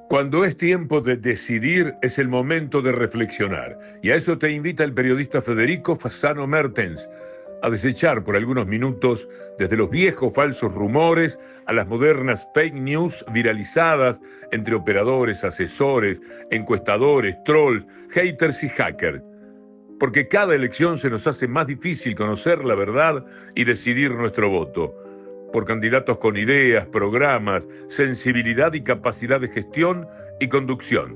Cuando es tiempo de decidir, es el momento de reflexionar. Y a eso te invita el periodista Federico Fasano Mertens, a desechar por algunos minutos desde los viejos falsos rumores a las modernas fake news viralizadas entre operadores, asesores, encuestadores, trolls, haters y hackers. Porque cada elección se nos hace más difícil conocer la verdad y decidir nuestro voto. Por candidatos con ideas, programas, sensibilidad y capacidad de gestión y conducción.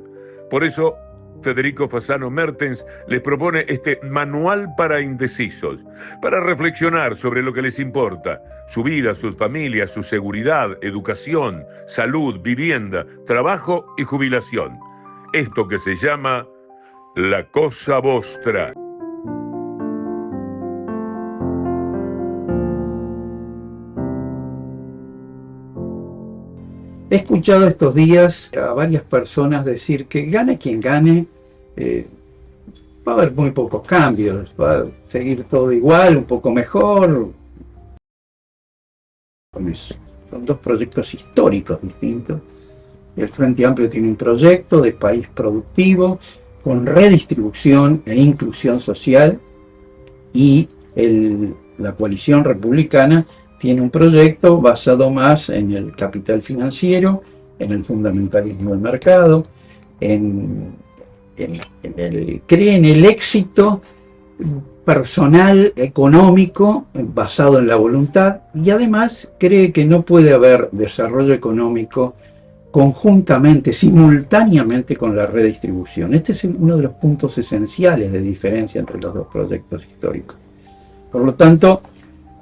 Por eso, Federico Fasano Mertens les propone este manual para indecisos, para reflexionar sobre lo que les importa, su vida, sus familias, su seguridad, educación, salud, vivienda, trabajo y jubilación. Esto que se llama La Cosa Vostra. He escuchado estos días a varias personas decir que gane quien gane, va a haber muy pocos cambios, va a seguir todo igual, un poco mejor. Son dos proyectos históricos distintos. El Frente Amplio tiene un proyecto de país productivo, con redistribución e inclusión social, y la coalición republicana tiene un proyecto basado más en el capital financiero, en el fundamentalismo del mercado, cree en el éxito personal, económico, basado en la voluntad, y además cree que no puede haber desarrollo económico conjuntamente, simultáneamente con la redistribución. Este es uno de los puntos esenciales de diferencia entre los dos proyectos históricos. Por lo tanto,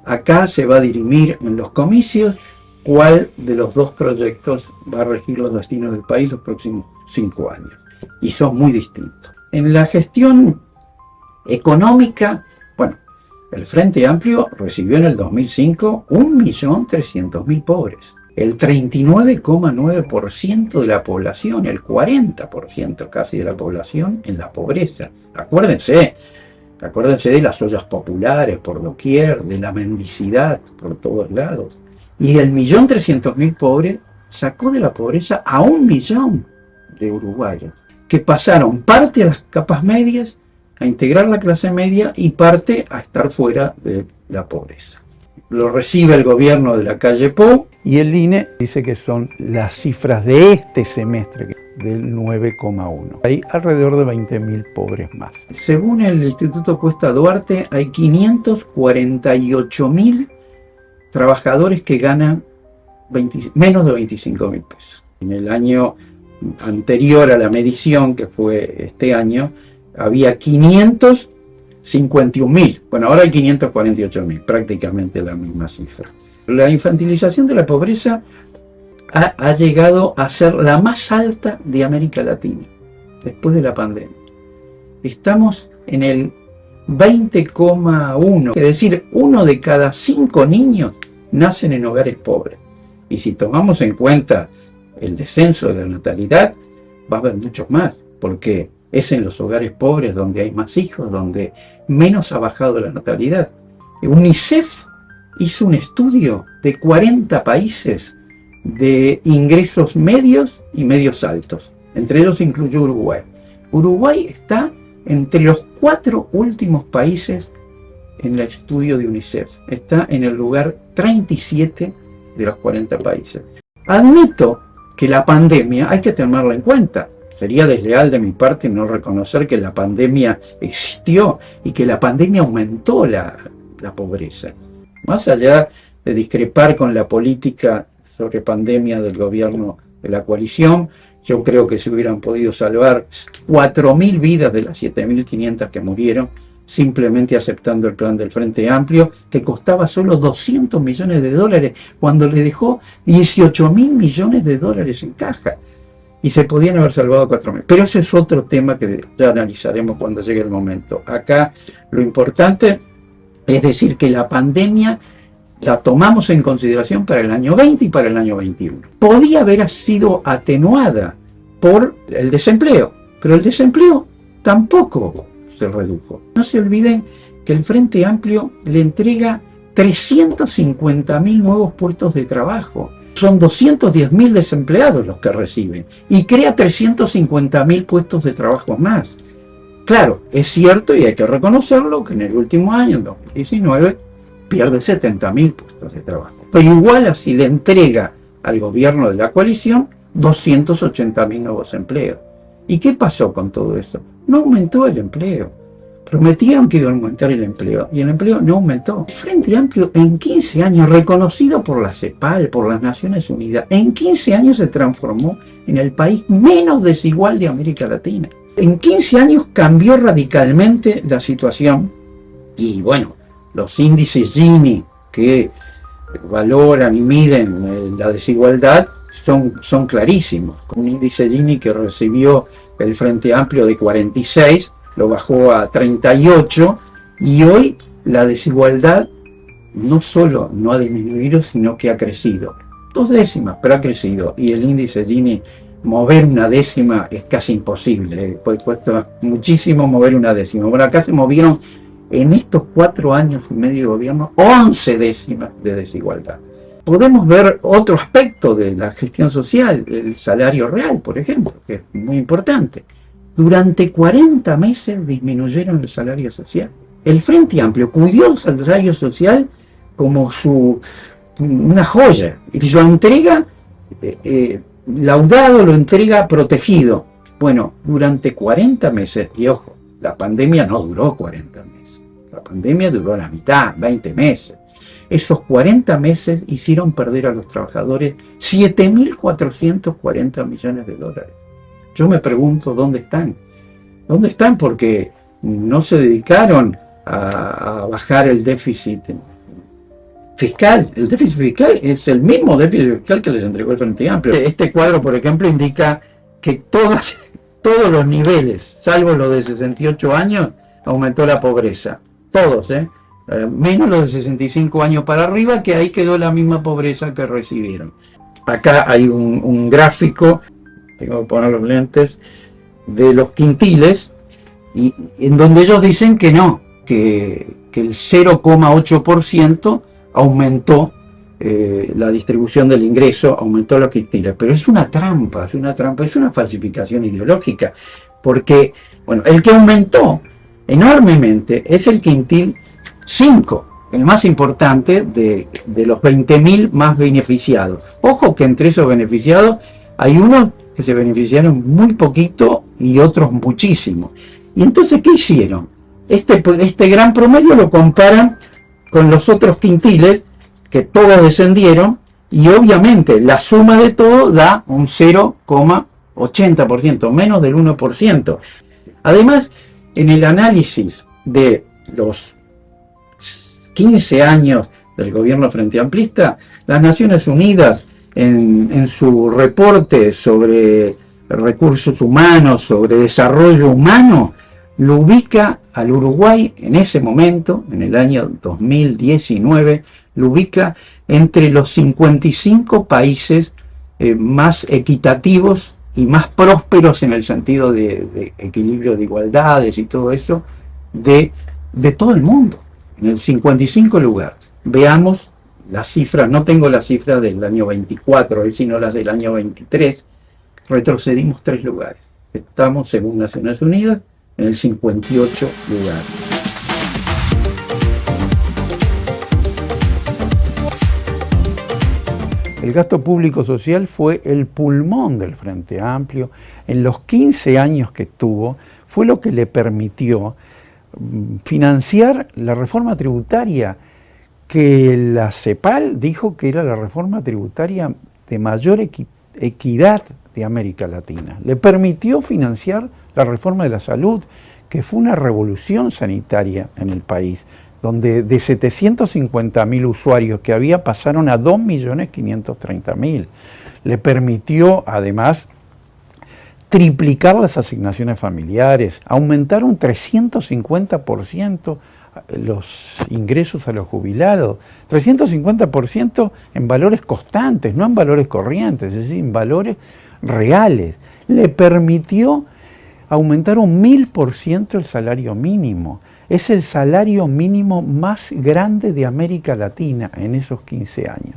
acá se va a dirimir en los comicios cuál de los dos proyectos va a regir los destinos del país los próximos 5 años. Y son muy distintos. En la gestión económica, bueno, el Frente Amplio recibió en el 2005 1.300.000 pobres. El 39,9% de la población, el 40% casi de la población en la pobreza. Acuérdense de las ollas populares por doquier, de la mendicidad por todos lados. Y el 1.300.000 pobres sacó de la pobreza a 1 millón de uruguayos, que pasaron parte a las capas medias, a integrar la clase media, y parte a estar fuera de la pobreza. Lo recibe el gobierno de la calle Pou, y el INE dice que son las cifras de este semestre del 9,1. Hay alrededor de 20.000 pobres más. Según el Instituto Cuesta Duarte, hay 548.000 trabajadores que ganan menos de 25.000 pesos. En el año anterior a la medición, que fue este año, había 551.000. Bueno, ahora hay 548.000, prácticamente la misma cifra. La infantilización de la pobreza ha llegado a ser la más alta de América Latina, después de la pandemia. Estamos en el 20,1, es decir, 1 de cada 5 niños nacen en hogares pobres. Y si tomamos en cuenta el descenso de la natalidad, va a haber muchos más, porque es en los hogares pobres donde hay más hijos, donde menos ha bajado la natalidad. UNICEF hizo un estudio de 40 países de ingresos medios y medios altos. Entre ellos incluyó Uruguay. Uruguay está entre los 4 últimos países en el estudio de UNICEF. Está en el lugar 37 de los 40 países. Admito que la pandemia hay que tenerla en cuenta. Sería desleal de mi parte no reconocer que la pandemia existió y que la pandemia aumentó la pobreza. Más allá de discrepar con la política sobre pandemia del gobierno de la coalición, yo creo que se hubieran podido salvar 4.000 vidas de las 7.500 que murieron simplemente aceptando el plan del Frente Amplio, que costaba solo 200 millones de dólares, cuando le dejó 18.000 millones de dólares en caja. Y se podían haber salvado 4.000. Pero ese es otro tema que ya analizaremos cuando llegue el momento. Acá lo importante es decir que la pandemia la tomamos en consideración para el año 20 y para el año 21. Podía haber sido atenuada por el desempleo, pero el desempleo tampoco se redujo. No se olviden que el Frente Amplio le entrega 350.000 nuevos puestos de trabajo Son 210.000 desempleados los que reciben y crea 350.000 puestos de trabajo más. Claro, es cierto y hay que reconocerlo que en el último año, en 2019, pierde 70.000 puestos de trabajo. Pero igual así le entrega al gobierno de la coalición 280.000 nuevos empleos. ¿Y qué pasó con todo eso? No aumentó el empleo. Prometieron que iba a aumentar el empleo y el empleo no aumentó. El Frente Amplio en 15 años, reconocido por la CEPAL, por las Naciones Unidas, en 15 años se transformó en el país menos desigual de América Latina. En 15 años cambió radicalmente la situación y bueno, los índices Gini que valoran y miden la desigualdad son clarísimos. Un índice Gini que recibió el Frente Amplio de 46, lo bajó a 38 y hoy la desigualdad no solo no ha disminuido, sino que ha crecido. 2 décimas, pero ha crecido. Y el índice Gini, mover una décima es casi imposible. Pues cuesta muchísimo mover una décima. Bueno, acá se movieron en estos 4 años y medio de gobierno 11 décimas de desigualdad. Podemos ver otro aspecto de la gestión social, el salario real, por ejemplo, que es muy importante. Durante 40 meses disminuyeron el salario social. El Frente Amplio cuidó el salario social como una joya y lo entrega laudado, lo entrega protegido. Bueno, durante 40 meses, y ojo, la pandemia no duró 40 meses, la pandemia duró la mitad, 20 meses. Esos 40 meses hicieron perder a los trabajadores 7.440 millones de dólares. Yo me pregunto dónde están. ¿Dónde están? Porque no se dedicaron a bajar el déficit fiscal. El déficit fiscal es el mismo déficit fiscal que les entregó el Frente Amplio. Este cuadro, por ejemplo, indica que todos los niveles, salvo los de 68 años, aumentó la pobreza. Todos, menos los de 65 años para arriba, que ahí quedó la misma pobreza que recibieron. Acá hay un gráfico, tengo que poner los lentes, de los quintiles, y en donde ellos dicen que no, que el 0,8% aumentó la distribución del ingreso, aumentó los quintiles, pero es una trampa, es una falsificación ideológica, porque, bueno, el que aumentó enormemente es el quintil 5, el más importante de los 20.000 más beneficiados. Ojo que entre esos beneficiados hay unos que se beneficiaron muy poquito y otros muchísimo. Y entonces, ¿qué hicieron? Este gran promedio lo comparan con los otros quintiles, que todos descendieron, y obviamente la suma de todo da un 0,80%, menos del 1%. Además, en el análisis de los 15 años del gobierno frente amplista, las Naciones Unidas, en su reporte sobre recursos humanos, sobre desarrollo humano, lo ubica al Uruguay en ese momento, en el año 2019, lo ubica entre los 55 países más equitativos y más prósperos en el sentido de equilibrio de igualdades y todo eso, de todo el mundo, en el 55 lugar. Veamos las cifras, no tengo las cifras del año 24, sino las del año 23, retrocedimos 3 lugares. Estamos, según Naciones Unidas, en el 58 lugar. El gasto público social fue el pulmón del Frente Amplio. En los 15 años que tuvo, fue lo que le permitió financiar la reforma tributaria, que la CEPAL dijo que era la reforma tributaria de mayor equidad de América Latina. Le permitió financiar la reforma de la salud, que fue una revolución sanitaria en el país, donde de 750.000 usuarios que había pasaron a 2.530.000. Le permitió además triplicar las asignaciones familiares, aumentar un 350% los ingresos a los jubilados, 350% en valores constantes, no en valores corrientes, es decir, en valores reales. Le permitió aumentar un 1000% el salario mínimo. Es el salario mínimo más grande de América Latina en esos 15 años.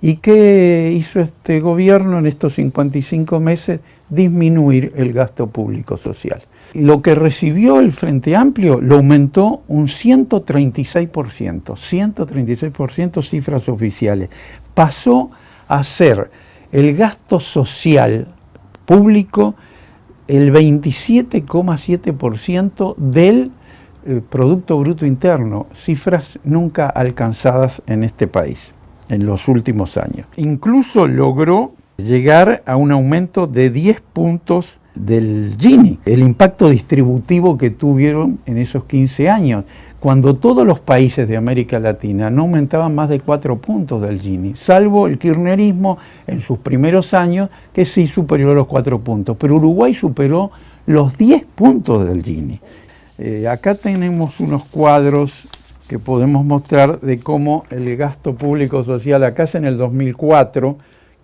¿Y qué hizo este gobierno en estos 55 meses? Disminuir el gasto público social. Lo que recibió el Frente Amplio lo aumentó un 136%, cifras oficiales. Pasó a ser el gasto social público el 27,7% del Producto Bruto Interno, cifras nunca alcanzadas en este país en los últimos años. Incluso logró llegar a un aumento de 10 puntos del Gini, el impacto distributivo que tuvieron en esos 15 años, cuando todos los países de América Latina no aumentaban más de 4 puntos del Gini, salvo el kirchnerismo en sus primeros años, que sí superó los 4 puntos, pero Uruguay superó los 10 puntos del Gini. Acá tenemos unos cuadros que podemos mostrar de cómo el gasto público social, acá es en el 2004,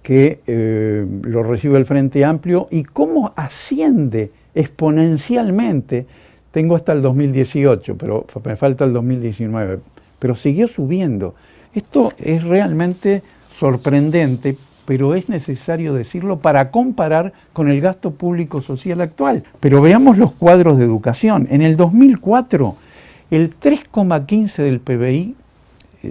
que lo recibe el Frente Amplio, y cómo asciende exponencialmente. Tengo hasta el 2018, pero me falta el 2019, pero siguió subiendo. Esto es realmente sorprendente, pero es necesario decirlo para comparar con el gasto público social actual. Pero veamos los cuadros de educación. En el 2004, el 3,15 del PBI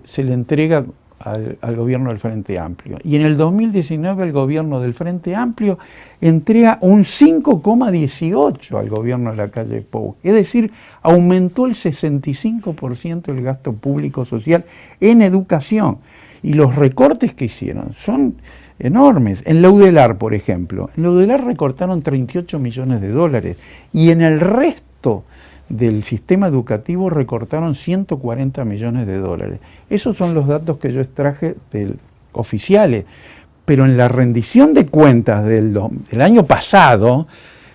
se le entrega al gobierno del Frente Amplio. Y en el 2019 el gobierno del Frente Amplio entrega un 5,18 al gobierno de Lacalle Pou. Es decir, aumentó el 65% el gasto público social en educación. Y los recortes que hicieron son enormes. En la UDELAR, por ejemplo, en la UDELAR recortaron 38 millones de dólares. Y en el resto del sistema educativo recortaron 140 millones de dólares. Esos son los datos que yo extraje oficiales. Pero en la rendición de cuentas del año pasado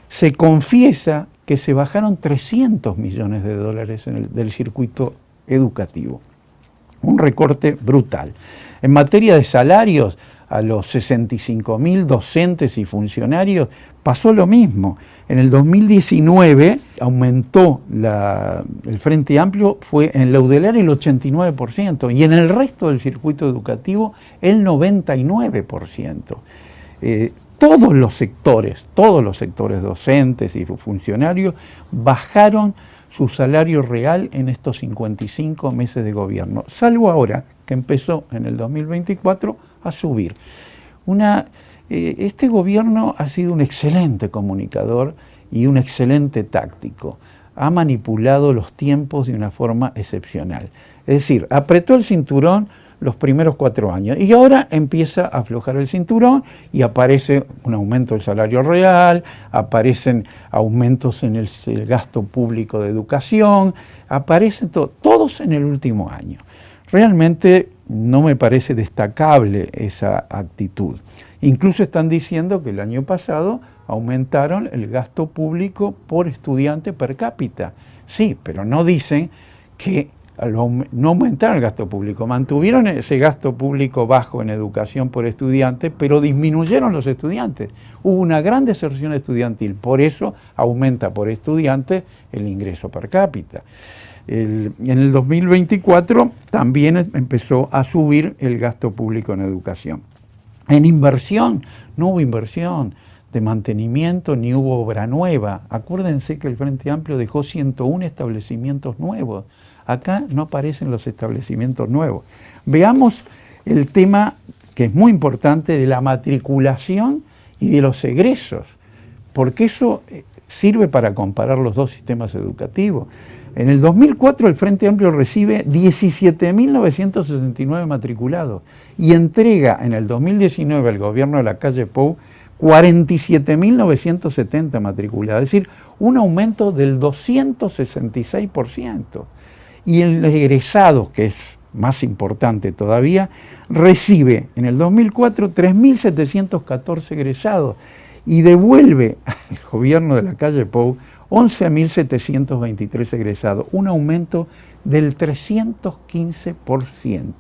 se confiesa que se bajaron 300 millones de dólares del circuito educativo. Un recorte brutal. En materia de salarios, a los 65.000 docentes y funcionarios pasó lo mismo. En el 2019 aumentó el Frente Amplio, fue en la UDELAR el 89% y en el resto del circuito educativo el 99%. Todos los sectores docentes y funcionarios bajaron su salario real en estos 55 meses de gobierno, salvo ahora que empezó en el 2024 a subir. Este gobierno ha sido un excelente comunicador y un excelente táctico. Ha manipulado los tiempos de una forma excepcional. Es decir, apretó el cinturón los primeros 4 años y ahora empieza a aflojar el cinturón y aparece un aumento del salario real, aparecen aumentos en el gasto público de educación, aparecen todos en el último año. Realmente no me parece destacable esa actitud. Incluso están diciendo que el año pasado aumentaron el gasto público por estudiante per cápita. Sí, pero no dicen que no aumentaron el gasto público, mantuvieron ese gasto público bajo en educación por estudiante, pero disminuyeron los estudiantes. Hubo una gran deserción estudiantil, por eso aumenta por estudiante el ingreso per cápita. En el 2024 también empezó a subir el gasto público en educación. En inversión, no hubo inversión de mantenimiento ni hubo obra nueva. Acuérdense que el Frente Amplio dejó 101 establecimientos nuevos. Acá no aparecen los establecimientos nuevos. Veamos el tema que es muy importante de la matriculación y de los egresos, porque eso sirve para comparar los dos sistemas educativos. En el 2004 el Frente Amplio recibe 17.969 matriculados y entrega en el 2019 al gobierno de Lacalle Pou 47.970 matriculados, es decir, un aumento del 266%. Y el egresado, que es más importante todavía, recibe en el 2004 3.714 egresados y devuelve al gobierno de Lacalle Pou 11.723 egresados, un aumento del 315%.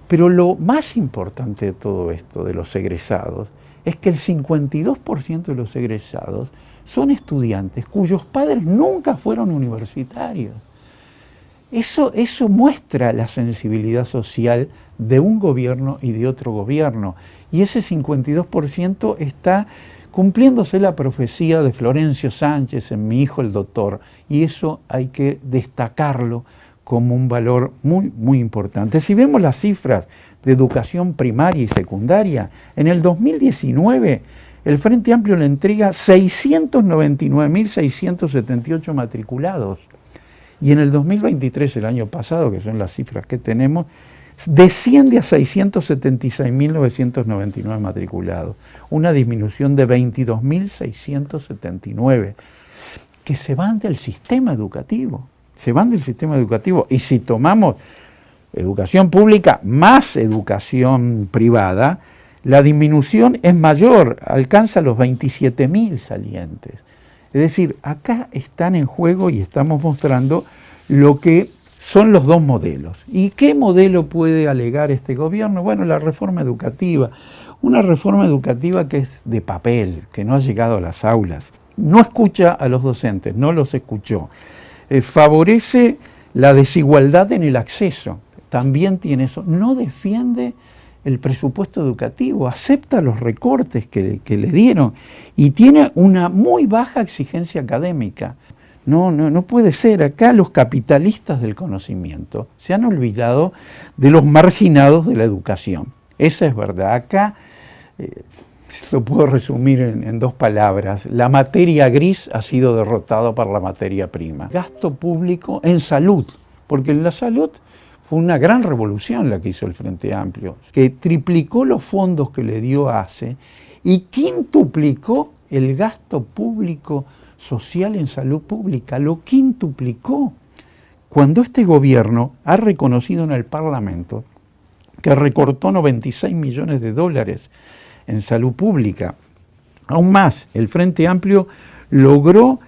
Pero lo más importante de todo esto, de los egresados, es que el 52% de los egresados son estudiantes cuyos padres nunca fueron universitarios. Eso muestra la sensibilidad social de un gobierno y de otro gobierno. Y ese 52% está cumpliéndose la profecía de Florencio Sánchez en Mi hijo el doctor. Y eso hay que destacarlo como un valor muy, muy importante. Si vemos las cifras de educación primaria y secundaria, en el 2019 el Frente Amplio le entrega 699.678 matriculados. Y en el 2023, el año pasado, que son las cifras que tenemos, desciende a 676.999 matriculados. Una disminución de 22.679 que se van del sistema educativo. Se van del sistema educativo. Y si tomamos educación pública más educación privada, la disminución es mayor, alcanza los 27.000 salientes. Es decir, acá están en juego y estamos mostrando lo que son los dos modelos. ¿Y qué modelo puede alegar este gobierno? Bueno, la reforma educativa. Una reforma educativa que es de papel, que no ha llegado a las aulas. No escucha a los docentes, no los escuchó. Favorece la desigualdad en el acceso, también tiene eso. No defiende el presupuesto educativo, acepta los recortes que le dieron y tiene una muy baja exigencia académica. No puede ser. Acá los capitalistas del conocimiento se han olvidado de los marginados de la educación. Esa es verdad. Acá lo puedo resumir en dos palabras. La materia gris ha sido derrotada por la materia prima. Gasto público en salud, porque en la salud fue una gran revolución la que hizo el Frente Amplio, que triplicó los fondos que le dio ACE y quintuplicó el gasto público social en salud pública, lo quintuplicó. Cuando este gobierno ha reconocido en el Parlamento que recortó 96 millones de dólares en salud pública, aún más, el Frente Amplio logró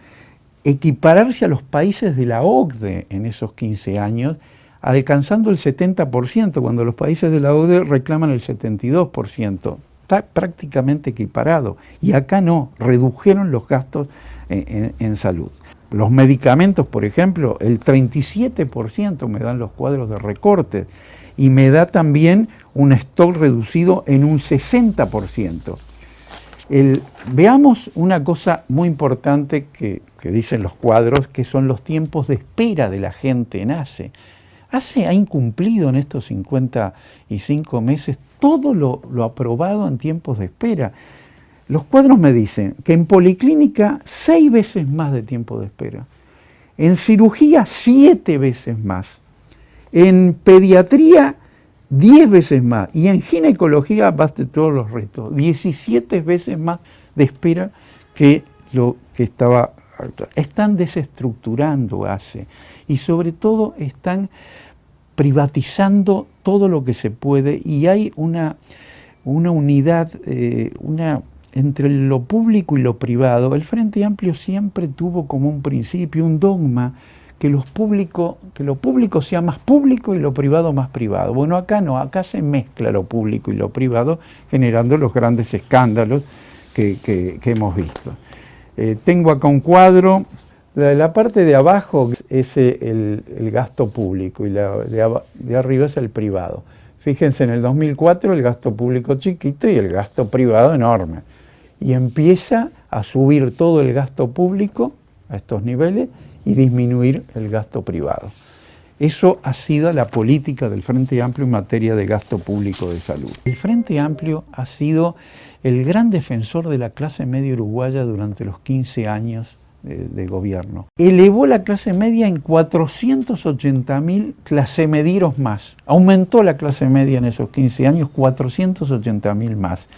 equipararse a los países de la OCDE en esos 15 años, alcanzando el 70%, cuando los países de la OCDE reclaman el 72%. Está prácticamente equiparado. Y acá no, redujeron los gastos en salud. Los medicamentos, por ejemplo, el 37% me dan los cuadros de recortes y me da también un stock reducido en un 60%. Veamos una cosa muy importante que dicen los cuadros, que son los tiempos de espera de la gente en ACE. ACE ha incumplido en estos 55 meses todo lo aprobado en tiempos de espera. Los cuadros me dicen que en policlínica 6 veces más de tiempo de espera, en cirugía 7 veces más, en pediatría 10 veces más y en ginecología, baste todos los restos, 17 veces más de espera que lo que estaba. Están desestructurando ACE y sobre todo están privatizando todo lo que se puede y hay una unidad entre lo público y lo privado. El Frente Amplio siempre tuvo como un principio, un dogma, que lo público sea más público y lo privado más privado. Bueno, acá no, acá se mezcla lo público y lo privado, generando los grandes escándalos que hemos visto. Tengo acá un cuadro. La parte de abajo es el gasto público y de arriba es el privado. Fíjense, en el 2004 el gasto público chiquito y el gasto privado enorme. Y empieza a subir todo el gasto público a estos niveles y disminuir el gasto privado. Eso ha sido la política del Frente Amplio en materia de gasto público de salud. El Frente Amplio ha sido el gran defensor de la clase media uruguaya durante los 15 años de gobierno. Elevó la clase media en 480.000 clasemedieros más. Aumentó la clase media en esos 15 años 480.000 más.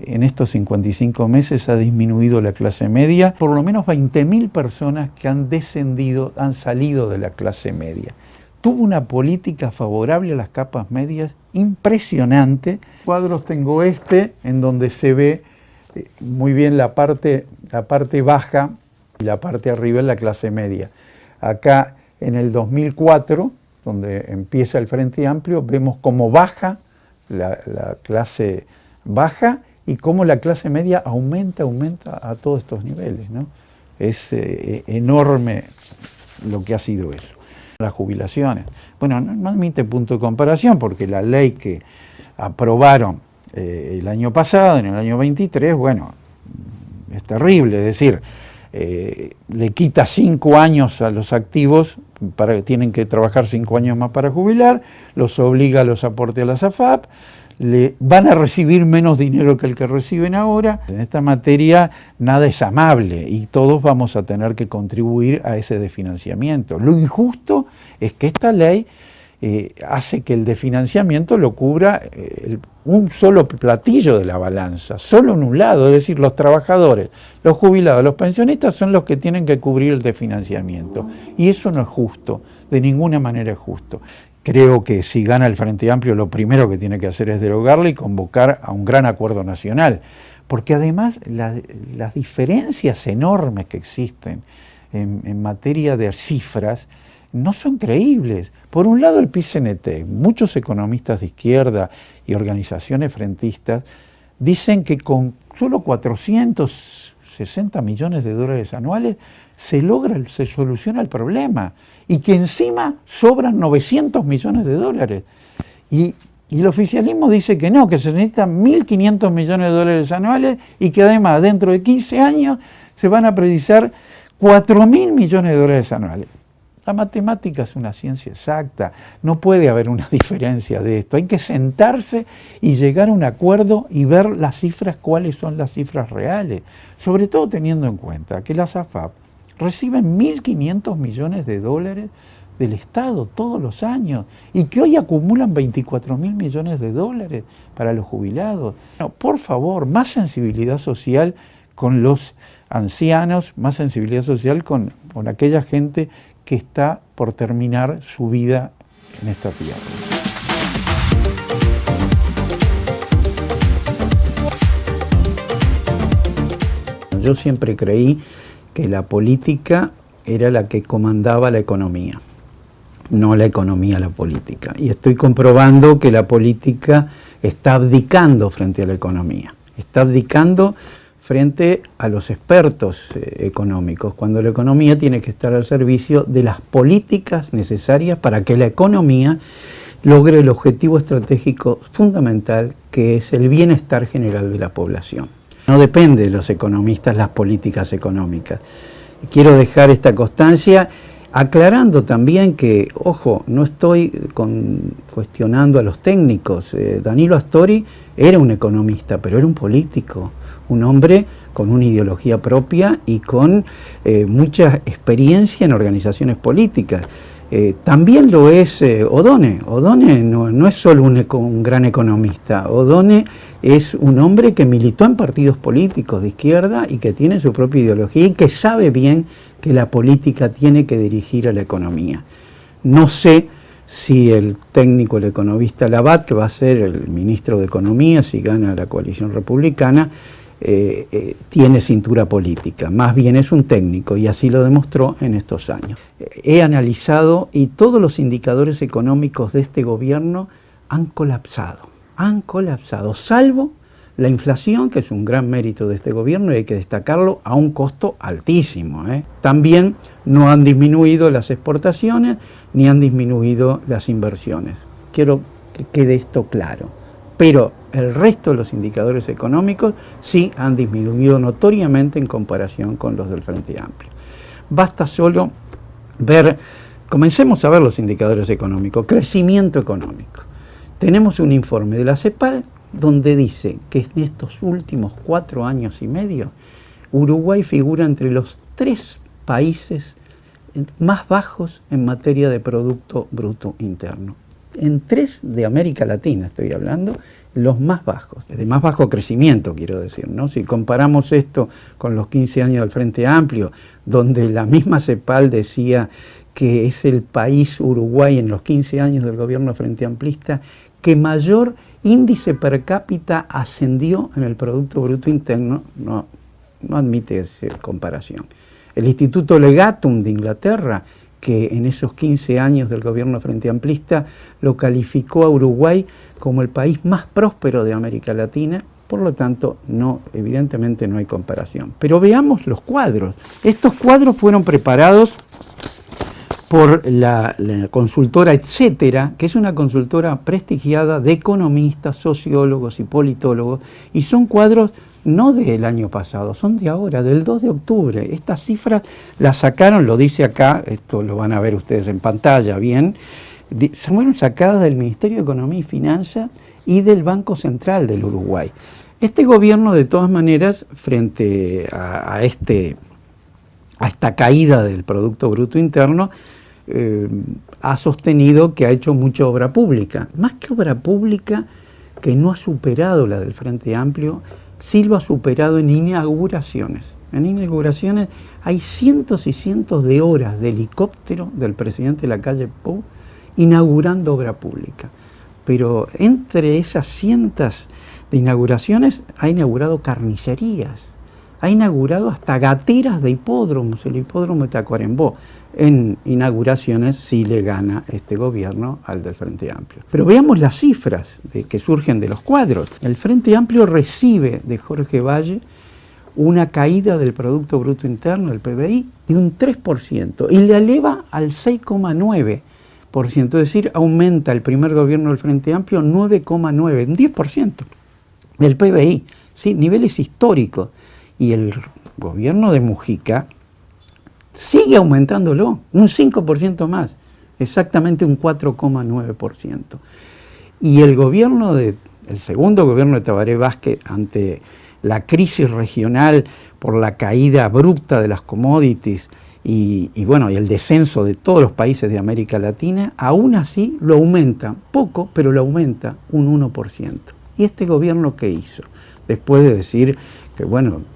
En estos 55 meses ha disminuido la clase media, por lo menos 20.000 personas que han descendido, han salido de la clase media. Tuvo una política favorable a las capas medias impresionante. Cuadros tengo en donde se ve muy bien la parte baja y la parte arriba en la clase media. Acá en el 2004, donde empieza el Frente Amplio, vemos cómo baja la clase baja y cómo la clase media aumenta a todos estos niveles, ¿no? Es enorme lo que ha sido eso. las jubilaciones. Bueno, no admite punto de comparación porque la ley que aprobaron el año pasado, en el año 23, bueno, es terrible, es decir, le quita 5 años a los activos, tienen que trabajar 5 años más para jubilar, los obliga a los aportes a las AFAP, van a recibir menos dinero que el que reciben ahora. En esta materia nada es amable y todos vamos a tener que contribuir a ese desfinanciamiento. Lo injusto es que esta ley hace que el desfinanciamiento lo cubra un solo platillo de la balanza, solo en un lado, es decir, los trabajadores, los jubilados, los pensionistas son los que tienen que cubrir el desfinanciamiento. Y eso no es justo, de ninguna manera es justo. Creo que si gana el Frente Amplio, lo primero que tiene que hacer es derogarla y convocar a un gran acuerdo nacional, porque además las diferencias enormes que existen en materia de cifras no son creíbles. Por un lado el PIT-CNT, muchos economistas de izquierda y organizaciones frentistas dicen que con solo 460 millones de dólares anuales se soluciona el problema y que encima sobran 900 millones de dólares. Y el oficialismo dice que no, que se necesitan 1.500 millones de dólares anuales y que además dentro de 15 años se van a precisar 4.000 millones de dólares anuales. La matemática es una ciencia exacta, no puede haber una diferencia de esto. Hay que sentarse y llegar a un acuerdo y ver las cifras, cuáles son las cifras reales. Sobre todo teniendo en cuenta que las AFAP reciben 1.500 millones de dólares del Estado todos los años y que hoy acumulan 24.000 millones de dólares para los jubilados. No, por favor, más sensibilidad social con los ancianos, más sensibilidad social con aquella gente que está por terminar su vida en esta tierra. Yo siempre creí que la política era la que comandaba la economía, no la economía la política. Y estoy comprobando que la política está abdicando frente a la economía, está abdicando frente a los expertos económicos, cuando la economía tiene que estar al servicio de las políticas necesarias para que la economía logre el objetivo estratégico fundamental, que es el bienestar general de la población. No depende de los economistas las políticas económicas. Quiero dejar esta constancia aclarando también que, ojo, no estoy cuestionando a los técnicos. Danilo Astori era un economista, pero era un político, un hombre con una ideología propia y con mucha experiencia en organizaciones políticas. También lo es Odone. Odone no es solo un gran economista. Odone es un hombre que militó en partidos políticos de izquierda y que tiene su propia ideología y que sabe bien que la política tiene que dirigir a la economía. No sé si el técnico, el economista Labat, que va a ser el ministro de Economía si gana la coalición republicana, tiene cintura política, más bien es un técnico y así lo demostró en estos años. He analizado y todos los indicadores económicos de este gobierno han colapsado, salvo la inflación, que es un gran mérito de este gobierno y hay que destacarlo, a un costo altísimo. También no han disminuido las exportaciones ni han disminuido las inversiones. Quiero que quede esto claro. Pero el resto de los indicadores económicos sí han disminuido notoriamente en comparación con los del Frente Amplio. Basta solo ver, comencemos a ver los indicadores económicos, crecimiento económico. Tenemos un informe de la CEPAL donde dice que en estos últimos 4 años y medio, Uruguay figura entre los 3 países más bajos en materia de Producto Bruto Interno. En 3 de América Latina estoy hablando, los más bajos, de más bajo crecimiento quiero decir, ¿no? Si comparamos esto con los 15 años del Frente Amplio, donde la misma CEPAL decía que es el país Uruguay en los 15 años del gobierno Frente Amplista que mayor índice per cápita ascendió en el Producto Bruto Interno, no admite comparación. El Instituto Legatum de Inglaterra, que en esos 15 años del gobierno Frente Amplista lo calificó a Uruguay como el país más próspero de América Latina, por lo tanto, evidentemente no hay comparación. Pero veamos los cuadros. Estos cuadros fueron preparados por la consultora Etcétera, que es una consultora prestigiada de economistas, sociólogos y politólogos, y son cuadros no del año pasado, son de ahora, del 2 de octubre. Estas cifras las sacaron, lo dice acá, esto lo van a ver ustedes en pantalla, bien, fueron sacadas del Ministerio de Economía y Finanzas y del Banco Central del Uruguay. Este gobierno, de todas maneras, frente a esta caída del Producto Bruto Interno, ha sostenido que ha hecho mucha obra pública. Más que obra pública, que no ha superado la del Frente Amplio, sí lo ha superado en inauguraciones. En inauguraciones hay cientos y cientos de horas de helicóptero del presidente de la calle Pou inaugurando obra pública. Pero entre esas cientos de inauguraciones ha inaugurado carnicerías, ha inaugurado hasta gateras de hipódromos, el hipódromo de Tacuarembó. En inauguraciones sí le gana este gobierno al del Frente Amplio. Pero veamos las cifras que surgen de los cuadros. El Frente Amplio recibe de Jorge Valle una caída del Producto Bruto Interno, el PBI, de un 3% y le eleva al 6,9%. Es decir, aumenta el primer gobierno del Frente Amplio 9,9%, un 10% del PBI, ¿sí? Niveles históricos. Y el gobierno de Mujica sigue aumentándolo, un 5% más, exactamente un 4,9%. Y el segundo gobierno de Tabaré Vázquez, ante la crisis regional por la caída abrupta de las commodities y el descenso de todos los países de América Latina, aún así lo aumenta, poco, pero lo aumenta un 1%. ¿Y este gobierno qué hizo? Después de decir que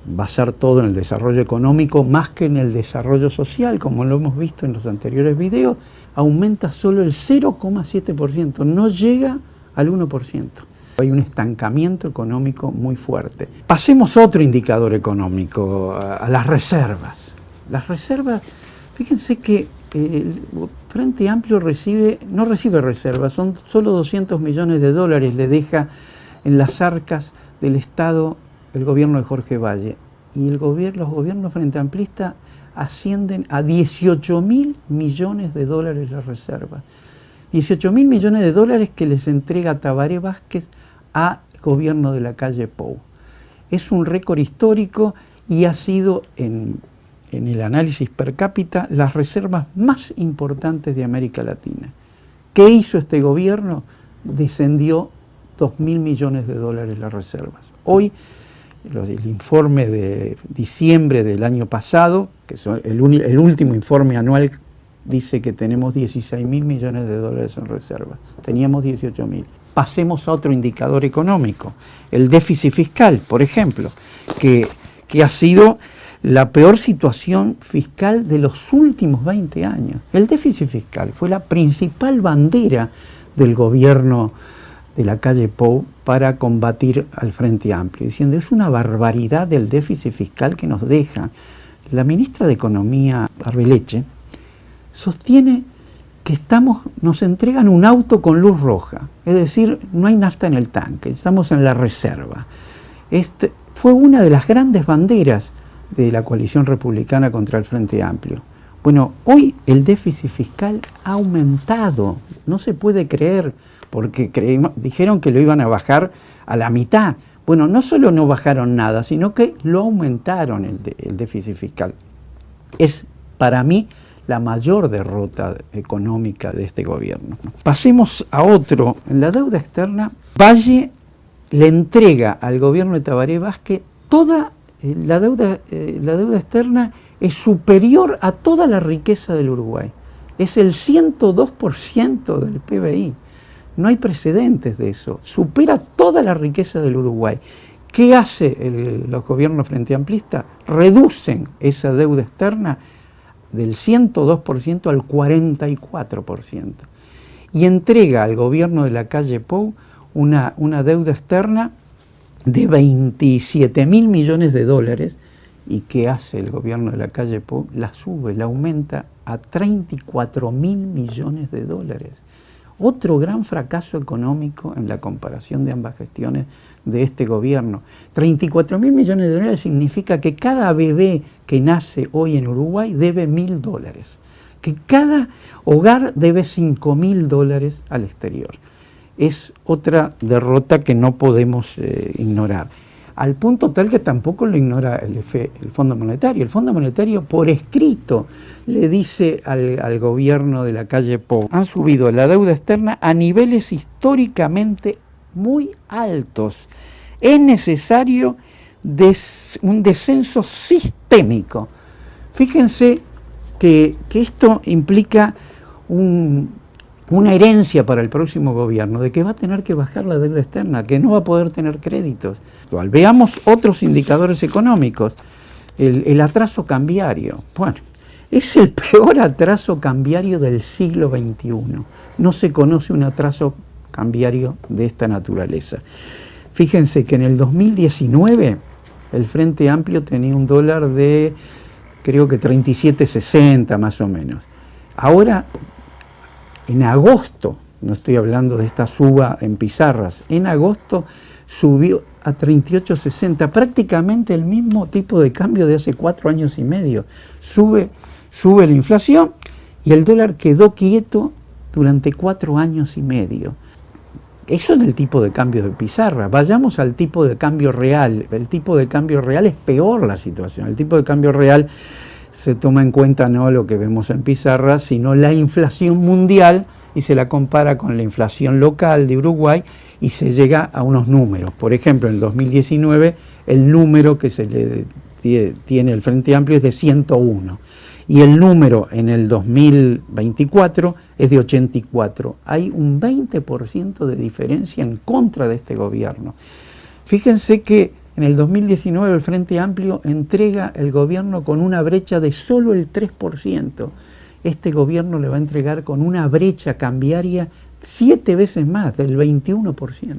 basar todo en el desarrollo económico más que en el desarrollo social, como lo hemos visto en los anteriores videos, aumenta solo el 0,7%, no llega al 1%. Hay un estancamiento económico muy fuerte. Pasemos a otro indicador económico, a las reservas. Las reservas, fíjense que el Frente Amplio no recibe reservas, son solo 200 millones de dólares le deja en las arcas del Estado el gobierno de Jorge Valle. Y los gobiernos frente amplistas ascienden a 18.000 millones de dólares las reservas. 18.000 millones de dólares que les entrega Tabaré Vázquez al gobierno de la calle Pou. Es un récord histórico y ha sido en el análisis per cápita las reservas más importantes de América Latina. ¿Qué hizo este gobierno? Descendió 2.000 millones de dólares las reservas. Hoy, el informe de diciembre del año pasado, que es el último informe anual, dice que tenemos 16.000 millones de dólares en reservas. Teníamos 18.000. Pasemos a otro indicador económico, el déficit fiscal, por ejemplo, que ha sido la peor situación fiscal de los últimos 20 años. El déficit fiscal fue la principal bandera del gobierno de la calle Pou para combatir al Frente Amplio, diciendo es una barbaridad del déficit fiscal que nos deja. La ministra de Economía, Arbeleche, sostiene que nos entregan un auto con luz roja, es decir, no hay nafta en el tanque, estamos en la reserva. Fue una de las grandes banderas de la coalición republicana contra el Frente Amplio. Bueno, hoy el déficit fiscal ha aumentado, no se puede creer, porque dijeron que lo iban a bajar a la mitad. Bueno, no solo no bajaron nada, sino que lo aumentaron el déficit fiscal. Es, para mí, la mayor derrota económica de este gobierno. Pasemos a otro. En la deuda externa, Valle le entrega al gobierno de Tabaré Vázquez toda la deuda externa, es superior a toda la riqueza del Uruguay. Es el 102% del PBI. No hay precedentes de eso. Supera toda la riqueza del Uruguay. ¿Qué hace los gobiernos frente amplistas? Reducen esa deuda externa del 102% al 44%. Y entrega al gobierno de la calle Pou una deuda externa de 27.000 millones de dólares. ¿Y qué hace el gobierno de la calle Pou? La sube, la aumenta a 34.000 millones de dólares. Otro gran fracaso económico en la comparación de ambas gestiones de este gobierno. 34.000 millones de dólares significa que cada bebé que nace hoy en Uruguay debe $1.000. que cada hogar debe $5.000 al exterior. Es otra derrota que no podemos ignorar. Al punto tal que tampoco lo ignora el Fondo Monetario. El Fondo Monetario por escrito le dice al gobierno de la calle Pou: han subido la deuda externa a niveles históricamente muy altos. Es necesario un descenso sistémico. Fíjense que esto implica una herencia para el próximo gobierno, de que va a tener que bajar la deuda externa, que no va a poder tener créditos. Veamos otros indicadores económicos. El atraso cambiario. Bueno, es el peor atraso cambiario del siglo XXI. No se conoce un atraso cambiario de esta naturaleza. Fíjense que en el 2019 el Frente Amplio tenía un dólar de, creo que 37.60 más o menos. Ahora, en agosto, no estoy hablando de esta suba en pizarras, en agosto subió a 38.60, prácticamente el mismo tipo de cambio de hace 4 años y medio. Sube la inflación y el dólar quedó quieto durante 4 años y medio. Eso es el tipo de cambio de pizarra. Vayamos al tipo de cambio real. El tipo de cambio real es peor la situación. El tipo de cambio real se toma en cuenta no lo que vemos en pizarra, sino la inflación mundial, y se la compara con la inflación local de Uruguay y se llega a unos números. Por ejemplo, en el 2019 el número que se le tiene el Frente Amplio es de 101 y el número en el 2024 es de 84. Hay un 20% de diferencia en contra de este gobierno. Fíjense que en el 2019 el Frente Amplio entrega el gobierno con una brecha de solo el 3%. Este gobierno le va a entregar con una brecha cambiaria 7 veces más, del 21%.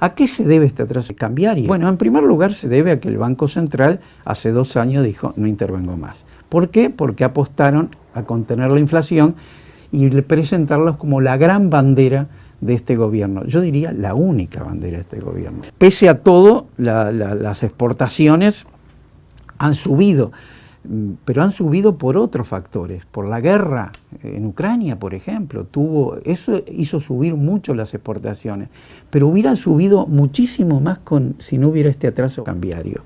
¿A qué se debe este atraso cambiario? Bueno, en primer lugar se debe a que el Banco Central hace 2 años dijo: no intervengo más. ¿Por qué? Porque apostaron a contener la inflación y presentarlos como la gran bandera de este gobierno. Yo diría la única bandera de este gobierno. Pese a todo, las exportaciones han subido, pero han subido por otros factores. Por la guerra en Ucrania, por ejemplo, eso hizo subir mucho las exportaciones, pero hubieran subido muchísimo más si no hubiera este atraso cambiario.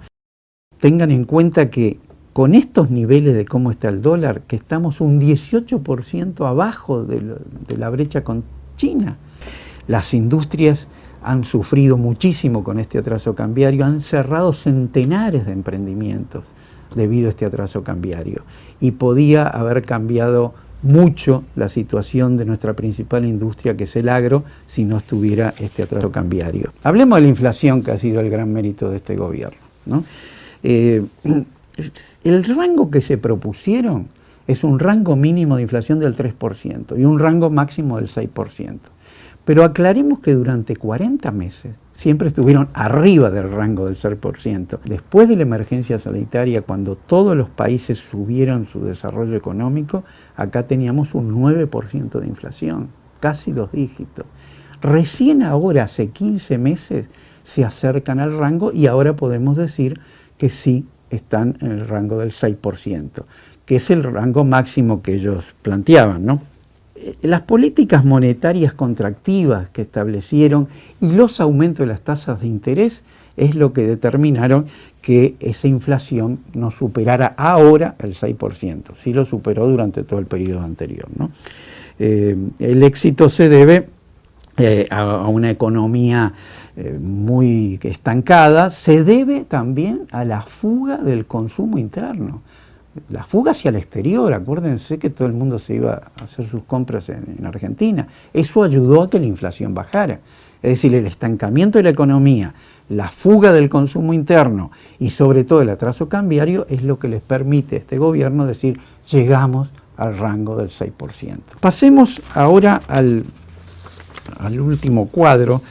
Tengan en cuenta que con estos niveles de cómo está el dólar, que estamos un 18% abajo de la brecha con China. Las industrias han sufrido muchísimo con este atraso cambiario, han cerrado centenares de emprendimientos debido a este atraso cambiario. Y podía haber cambiado mucho la situación de nuestra principal industria, que es el agro, si no estuviera este atraso cambiario. Hablemos de la inflación, que ha sido el gran mérito de este gobierno, ¿no? El rango que se propusieron es un rango mínimo de inflación del 3% y un rango máximo del 6%. Pero aclaremos que durante 40 meses siempre estuvieron arriba del rango del 6%. Después de la emergencia sanitaria, cuando todos los países subieron su desarrollo económico, acá teníamos un 9% de inflación, casi 2 dígitos. Recién ahora, hace 15 meses, se acercan al rango y ahora podemos decir que sí están en el rango del 6%, que es el rango máximo que ellos planteaban, ¿no? Las políticas monetarias contractivas que establecieron y los aumentos de las tasas de interés es lo que determinaron que esa inflación no superara ahora el 6%, sí lo superó durante todo el periodo anterior, ¿no? El éxito se debe a una economía muy estancada, se debe también a la fuga del consumo interno. La fuga hacia el exterior, acuérdense que todo el mundo se iba a hacer sus compras en Argentina. Eso ayudó a que la inflación bajara. Es decir, el estancamiento de la economía, la fuga del consumo interno y sobre todo el atraso cambiario es lo que les permite a este gobierno decir: llegamos al rango del 6%. Pasemos ahora al último cuadro,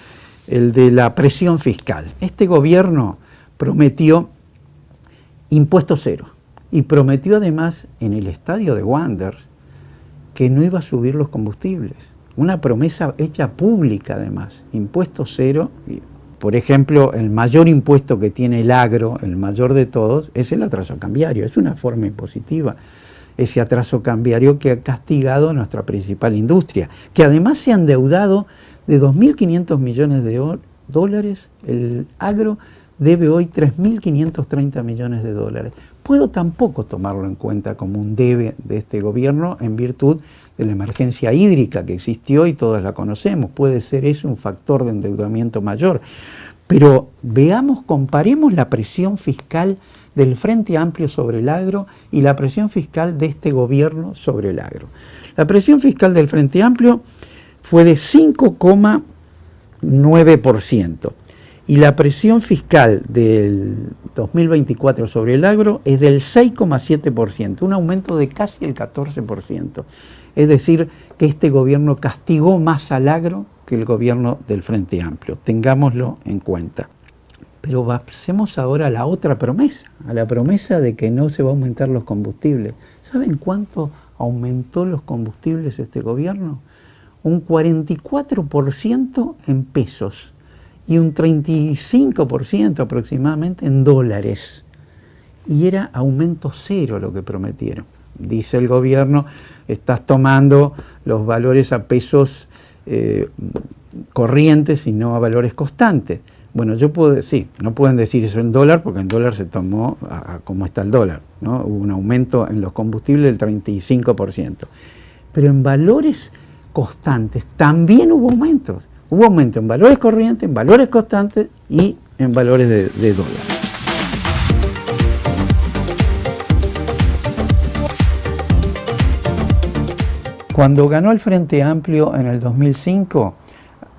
el de la presión fiscal. Este gobierno prometió impuesto cero. Y prometió además en el estadio de Wander que no iba a subir los combustibles. Una promesa hecha pública además, impuesto cero. Por ejemplo, el mayor impuesto que tiene el agro, el mayor de todos, es el atraso cambiario. Es una forma impositiva. ese atraso cambiario que ha castigado a nuestra principal industria, que además se ha endeudado de 2.500 millones de dólares, el agro debe hoy 3.530 millones de dólares. Puedo tampoco tomarlo en cuenta como un debe de este gobierno en virtud de la emergencia hídrica que existió y todas la conocemos. Puede ser eso un factor de endeudamiento mayor. Pero veamos, comparemos la presión fiscal del Frente Amplio sobre el agro y la presión fiscal de este gobierno sobre el agro. La presión fiscal del Frente Amplio fue de 5,9%. Y la presión fiscal del 2024 sobre el agro es del 6,7%, un aumento de casi el 14%. Es decir, que este gobierno castigó más al agro que el gobierno del Frente Amplio. Tengámoslo en cuenta. Pero pasemos ahora a la otra promesa, a la promesa de que no se va a aumentar los combustibles. ¿Saben cuánto aumentó los combustibles este gobierno? Un 44% en pesos. Y un 35% aproximadamente en dólares. Y era aumento cero lo que prometieron. Dice el gobierno, estás tomando los valores a pesos corrientes y no a valores constantes. Bueno, yo puedo decir, no pueden decir eso en dólar, porque en dólar se tomó a cómo está el dólar, ¿no? Hubo un aumento en los combustibles del 35%. Pero en valores constantes también hubo aumentos. Hubo aumento en valores corrientes, en valores constantes y en valores de dólar. Cuando ganó el Frente Amplio en el 2005,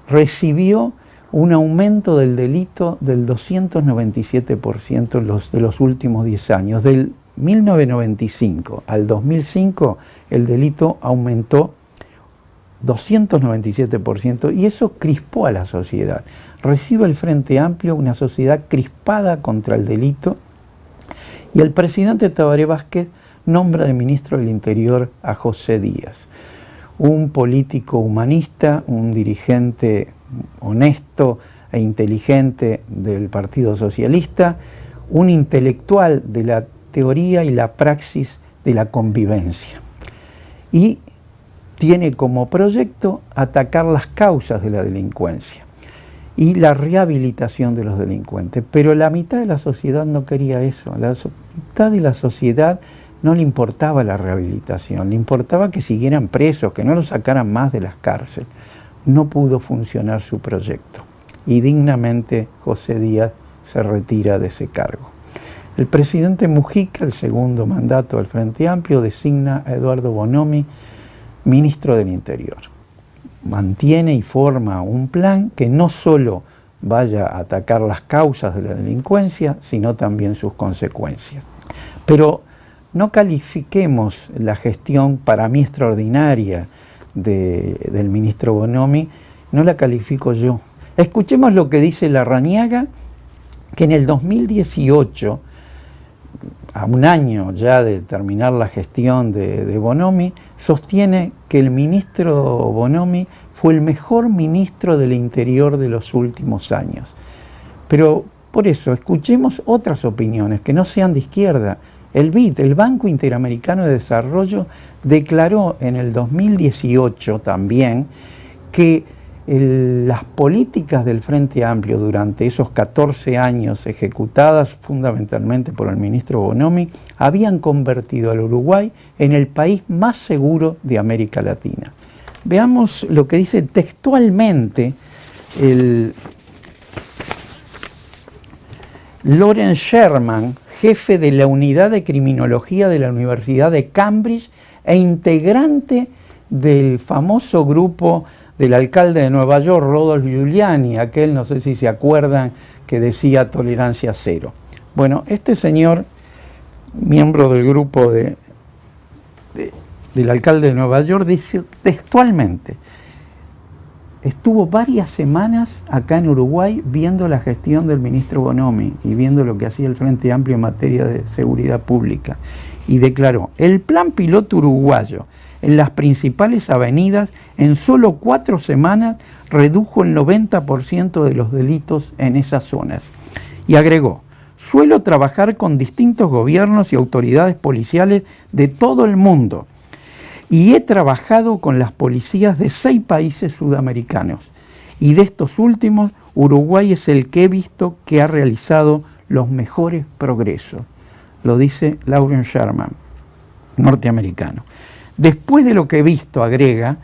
recibió un aumento del delito del 297% de los últimos 10 años. Del 1995 al 2005, el delito aumentó 297%, y eso crispó a la sociedad. Recibe el Frente Amplio una sociedad crispada contra el delito, y el presidente Tabaré Vázquez nombra de ministro del Interior a José Díaz, un político humanista, un dirigente honesto e inteligente del Partido Socialista, un intelectual de la teoría y la praxis de la convivencia. Y tiene como proyecto atacar las causas de la delincuencia y la rehabilitación de los delincuentes. Pero la mitad de la sociedad no quería eso. La mitad de la sociedad no le importaba la rehabilitación, le importaba que siguieran presos, que no los sacaran más de las cárceles. No pudo funcionar su proyecto y dignamente José Díaz se retira de ese cargo. El presidente Mujica, el segundo mandato del Frente Amplio, designa a Eduardo Bonomi ministro del Interior. Mantiene y forma un plan que no solo vaya a atacar las causas de la delincuencia, sino también sus consecuencias. Pero no califiquemos la gestión, para mí extraordinaria, del ministro Bonomi, no la califico yo. Escuchemos lo que dice Larrañaga, que en el 2018, a un año ya de terminar la gestión de Bonomi, sostiene que el ministro Bonomi fue el mejor ministro del Interior de los últimos años. Pero por eso, escuchemos otras opiniones que no sean de izquierda. El BID, el Banco Interamericano de Desarrollo, declaró en el 2018 también que las políticas del Frente Amplio durante esos 14 años ejecutadas fundamentalmente por el ministro Bonomi habían convertido al Uruguay en el país más seguro de América Latina. Veamos lo que dice textualmente el Lawrence Sherman, jefe de la Unidad de Criminología de la Universidad de Cambridge e integrante del famoso grupo del alcalde de Nueva York, Rudolph Giuliani, aquel, no sé si se acuerdan, que decía tolerancia cero. Bueno, este señor, miembro del grupo del alcalde de Nueva York, dice textualmente: estuvo varias semanas acá en Uruguay viendo la gestión del ministro Bonomi y viendo lo que hacía el Frente Amplio en materia de seguridad pública, y declaró: el plan piloto uruguayo en las principales avenidas en solo 4 semanas redujo el 90% de los delitos en esas zonas. Y agregó: Suelo trabajar con distintos gobiernos y autoridades policiales de todo el mundo y he trabajado con las policías de 6 países sudamericanos. Y de estos últimos, Uruguay es el que he visto que ha realizado los mejores progresos. Lo dice Lawrence Sherman, norteamericano. Después de lo que he visto, agrega,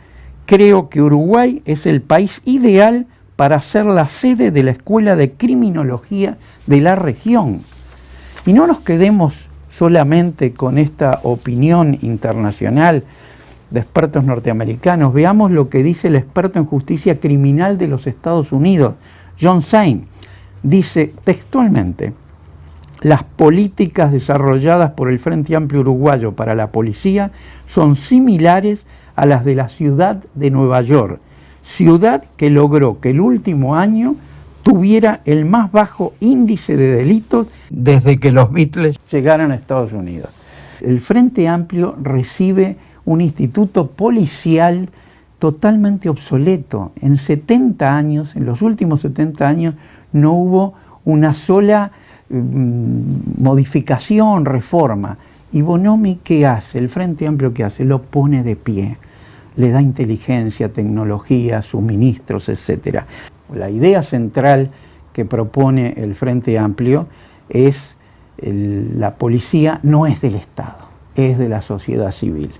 creo que Uruguay es el país ideal para ser la sede de la Escuela de Criminología de la región. Y no nos quedemos solamente con esta opinión internacional de expertos norteamericanos. Veamos lo que dice el experto en justicia criminal de los Estados Unidos, John Sain. Dice textualmente: las políticas desarrolladas por el Frente Amplio Uruguayo para la policía son similares a las de la ciudad de Nueva York, ciudad que logró que el último año tuviera el más bajo índice de delitos desde que los Beatles llegaron a Estados Unidos. El Frente Amplio recibe un instituto policial totalmente obsoleto. En 70 años, en los últimos 70 años, no hubo una sola modificación, reforma. Y Bonomi, ¿qué hace? El Frente Amplio, ¿qué hace? Lo pone de pie. Le da inteligencia, tecnología, suministros, etc. La idea central que propone el Frente Amplio es la policía no es del Estado, es de la sociedad civil.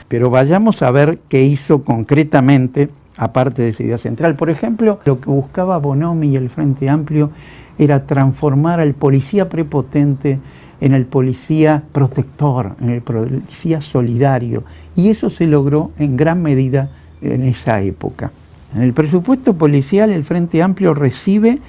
Pero vayamos a ver qué hizo concretamente, aparte de esa idea central. Por ejemplo, lo que buscaba Bonomi y el Frente Amplio era transformar al policía prepotente en el policía protector, en el policía solidario. Y eso se logró en gran medida en esa época. En el presupuesto policial el Frente Amplio recibe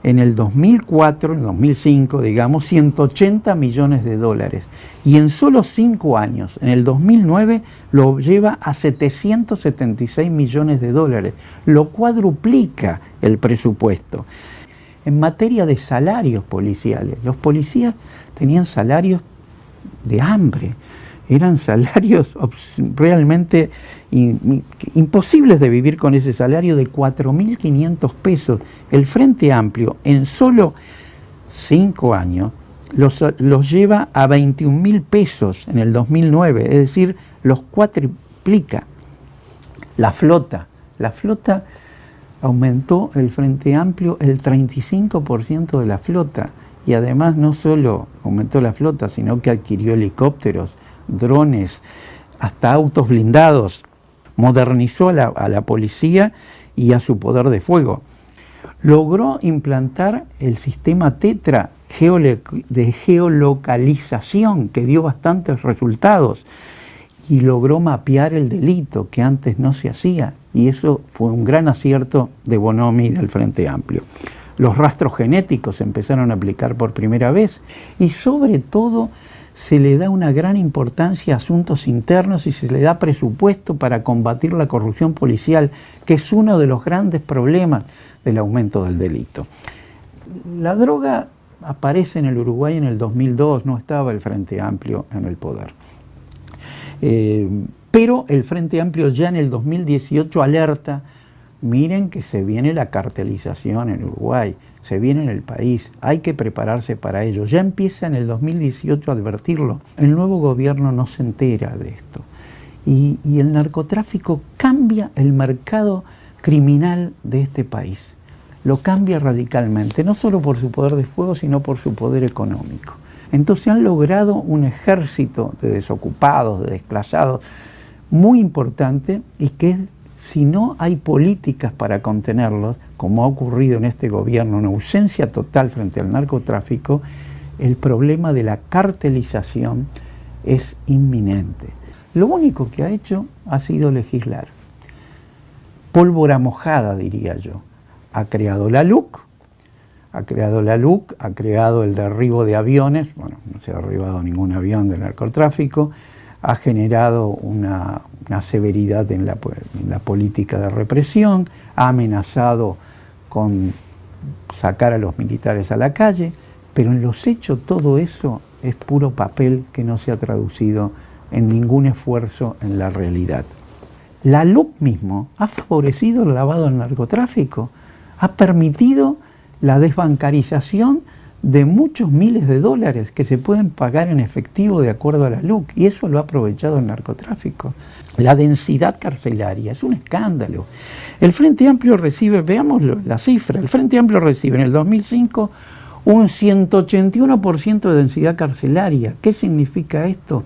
en el 2004, en el 2005, digamos, 180 millones de dólares. Y en solo 5 años, en el 2009, lo lleva a 776 millones de dólares. Lo cuadruplica el presupuesto. En materia de salarios policiales, los policías tenían salarios de hambre. Eran salarios realmente imposibles de vivir con ese salario de 4.500 pesos. El Frente Amplio en solo 5 años los lleva a 21.000 pesos en el 2009, es decir, los cuatriplica. La flota aumentó el Frente Amplio el 35% de la flota y además no solo aumentó la flota, sino que adquirió helicópteros, drones, hasta autos blindados, modernizó a la policía y a su poder de fuego. Logró implantar el sistema TETRA de geolocalización, que dio bastantes resultados, y logró mapear el delito, que antes no se hacía, y eso fue un gran acierto de Bonomi y del Frente Amplio. Los rastros genéticos se empezaron a aplicar por primera vez, y sobre todo se le da una gran importancia a asuntos internos y se le da presupuesto para combatir la corrupción policial, que es uno de los grandes problemas del aumento del delito. La droga aparece en el Uruguay en el 2002, no estaba el Frente Amplio en el poder. Pero el Frente Amplio ya en el 2018 alerta: miren que se viene la cartelización en Uruguay, se viene en el país, hay que prepararse para ello. Ya empieza en el 2018 a advertirlo. El nuevo gobierno no se entera de esto. Y el narcotráfico cambia el mercado criminal de este país. Lo cambia radicalmente, no solo por su poder de fuego, sino por su poder económico. Entonces han logrado un ejército de desocupados, de desplazados, muy importante, y que si no hay políticas para contenerlos, como ha ocurrido en este gobierno, una ausencia total frente al narcotráfico, el problema de la cartelización es inminente. Lo único que ha hecho ha sido legislar. Pólvora mojada, diría yo. Ha creado la LUC, ha creado el derribo de aviones, bueno, no se ha derribado ningún avión del narcotráfico, ha generado una severidad en la política de represión, ha amenazado con sacar a los militares a la calle, pero en los hechos todo eso es puro papel que no se ha traducido en ningún esfuerzo en la realidad. La LUC mismo ha favorecido el lavado del narcotráfico, ha permitido la desbancarización de muchos miles de dólares que se pueden pagar en efectivo de acuerdo a la LUC, y eso lo ha aprovechado el narcotráfico. La densidad carcelaria es un escándalo. El Frente Amplio recibe, veamos la cifra, el Frente Amplio recibe en el 2005 un 181% de densidad carcelaria. ¿Qué significa esto?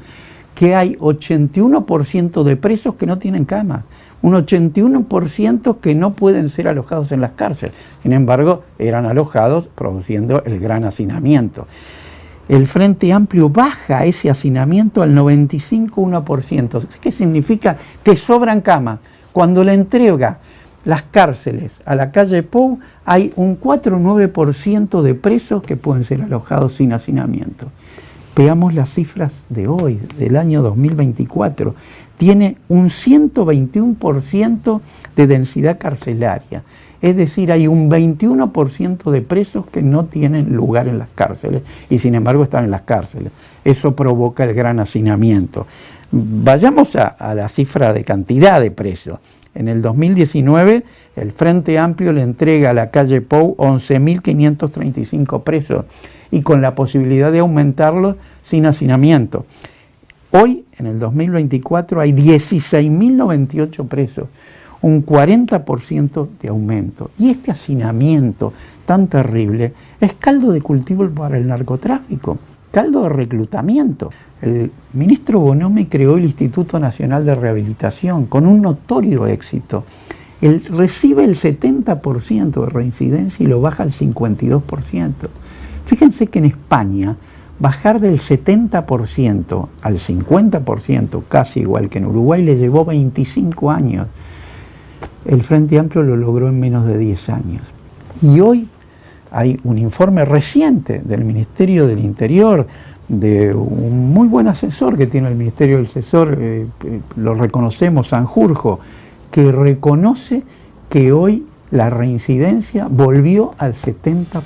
Que hay 81% de presos que no tienen cama, un 81% que no pueden ser alojados en las cárceles. Sin embargo, eran alojados produciendo el gran hacinamiento. El Frente Amplio baja ese hacinamiento al 95,1%. ¿Qué significa? Que sobran camas. Cuando le entrega las cárceles a la calle Pou, hay un 4,9% de presos que pueden ser alojados sin hacinamiento. Veamos las cifras de hoy, del año 2024. Tiene un 121% de densidad carcelaria. Es decir, hay un 21% de presos que no tienen lugar en las cárceles y sin embargo están en las cárceles. Eso provoca el gran hacinamiento. Vayamos a la cifra de cantidad de presos. En el 2019, el Frente Amplio le entrega a la calle Pou 11.535 presos y con la posibilidad de aumentarlos sin hacinamiento. Hoy, en el 2024, hay 16.098 presos, un 40% de aumento. Y este hacinamiento tan terrible es caldo de cultivo para el narcotráfico, caldo de reclutamiento. El ministro Bonomi creó el Instituto Nacional de Rehabilitación con un notorio éxito. Él recibe el 70% de reincidencia y lo baja al 52%. Fíjense que en España, bajar del 70% al 50%, casi igual que en Uruguay, le llevó 25 años. El Frente Amplio lo logró en menos de 10 años. Y hoy hay un informe reciente del Ministerio del Interior, de un muy buen asesor que tiene el Ministerio del Asesor, lo reconocemos, Sanjurjo, que reconoce que hoy la reincidencia volvió al 70%.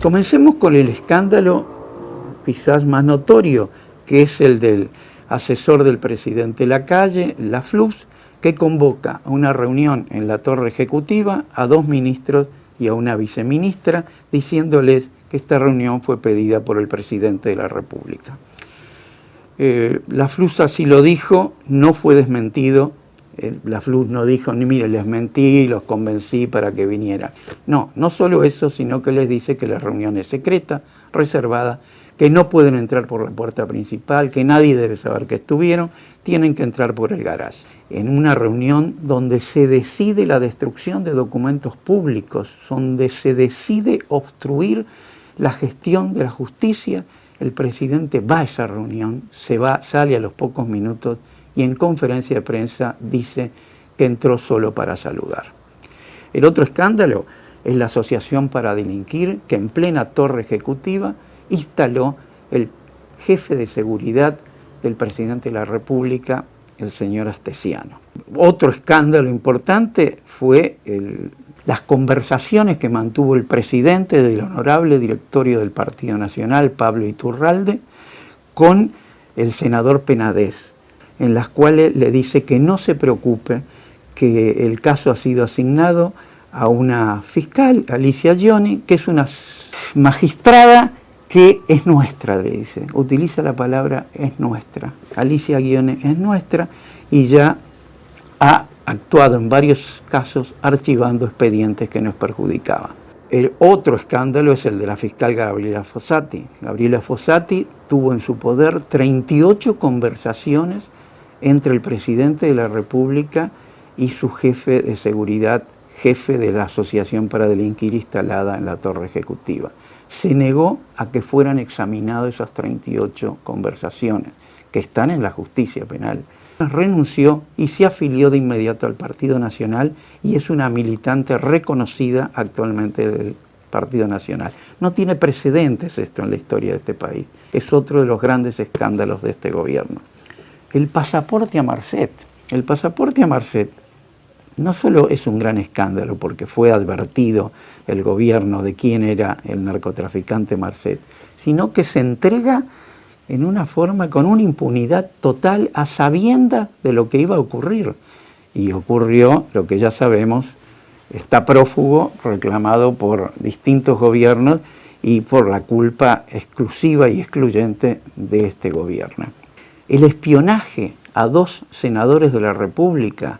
Comencemos con el escándalo quizás más notorio, que es el del asesor del presidente Lacalle, la FLUPS, que convoca a una reunión en la Torre Ejecutiva a 2 ministros y a una viceministra, diciéndoles que esta reunión fue pedida por el presidente de la República. La FLUPS así lo dijo, no fue desmentido. La FLUPS no dijo, ni mire, les mentí, los convencí para que vinieran. No, no solo eso, sino que les dice que la reunión es secreta, reservada, que no pueden entrar por la puerta principal, que nadie debe saber que estuvieron, tienen que entrar por el garage. En una reunión donde se decide la destrucción de documentos públicos, donde se decide obstruir la gestión de la justicia, el presidente va a esa reunión, sale a los pocos minutos y en conferencia de prensa dice que entró solo para saludar. El otro escándalo es la Asociación para Delinquir, que en plena Torre Ejecutiva instaló el jefe de seguridad del presidente de la República, el señor Astesiano. Otro escándalo importante fue las conversaciones que mantuvo el presidente del honorable directorio del Partido Nacional, Pablo Iturralde, con el senador Penades, en las cuales le dice que no se preocupe, que el caso ha sido asignado a una fiscal, Alicia Gioni, que es una magistrada que es nuestra, le dice, utiliza la palabra es nuestra. Alicia Gioni es nuestra y ya ha actuado en varios casos archivando expedientes que nos perjudicaban. El otro escándalo es el de la fiscal Gabriela Fossati. Gabriela Fossati tuvo en su poder 38 conversaciones entre el presidente de la República y su jefe de seguridad, jefe de la Asociación para Delinquir instalada en la Torre Ejecutiva. Se negó a que fueran examinadas esas 38 conversaciones, que están en la justicia penal. Renunció y se afilió de inmediato al Partido Nacional y es una militante reconocida actualmente del Partido Nacional. No tiene precedentes esto en la historia de este país. Es otro de los grandes escándalos de este gobierno. El pasaporte a Marcet. El pasaporte a Marcet no solo es un gran escándalo porque fue advertido el gobierno de quién era el narcotraficante Marcet, sino que se entrega en una forma con una impunidad total a sabiendas de lo que iba a ocurrir. y ocurrió lo que ya sabemos, está prófugo, reclamado por distintos gobiernos y por la culpa exclusiva y excluyente de este gobierno. El espionaje a 2 senadores de la República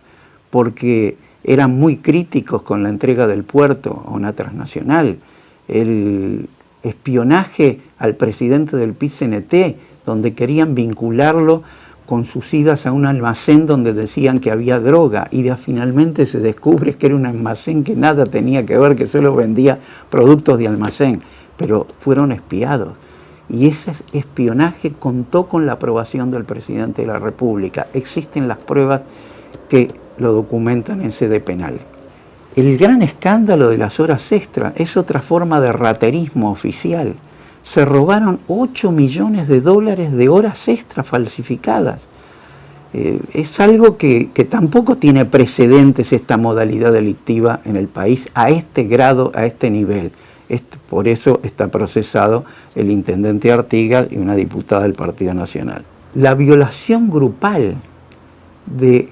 porque eran muy críticos con la entrega del puerto a una transnacional, el espionaje al presidente del PIT-CNT, donde querían vincularlo con sus idas a un almacén donde decían que había droga y finalmente se descubre que era un almacén que nada tenía que ver, que solo vendía productos de almacén, pero fueron espiados. Y ese espionaje contó con la aprobación del presidente de la República. Existen las pruebas que lo documentan en sede penal. El gran escándalo de las horas extras es otra forma de raterismo oficial. Se robaron 8 millones de dólares de horas extras falsificadas. Es algo que tampoco tiene precedentes esta modalidad delictiva en el país a este grado, a este nivel. Por eso está procesado el intendente Artigas y una diputada del Partido Nacional. La violación grupal de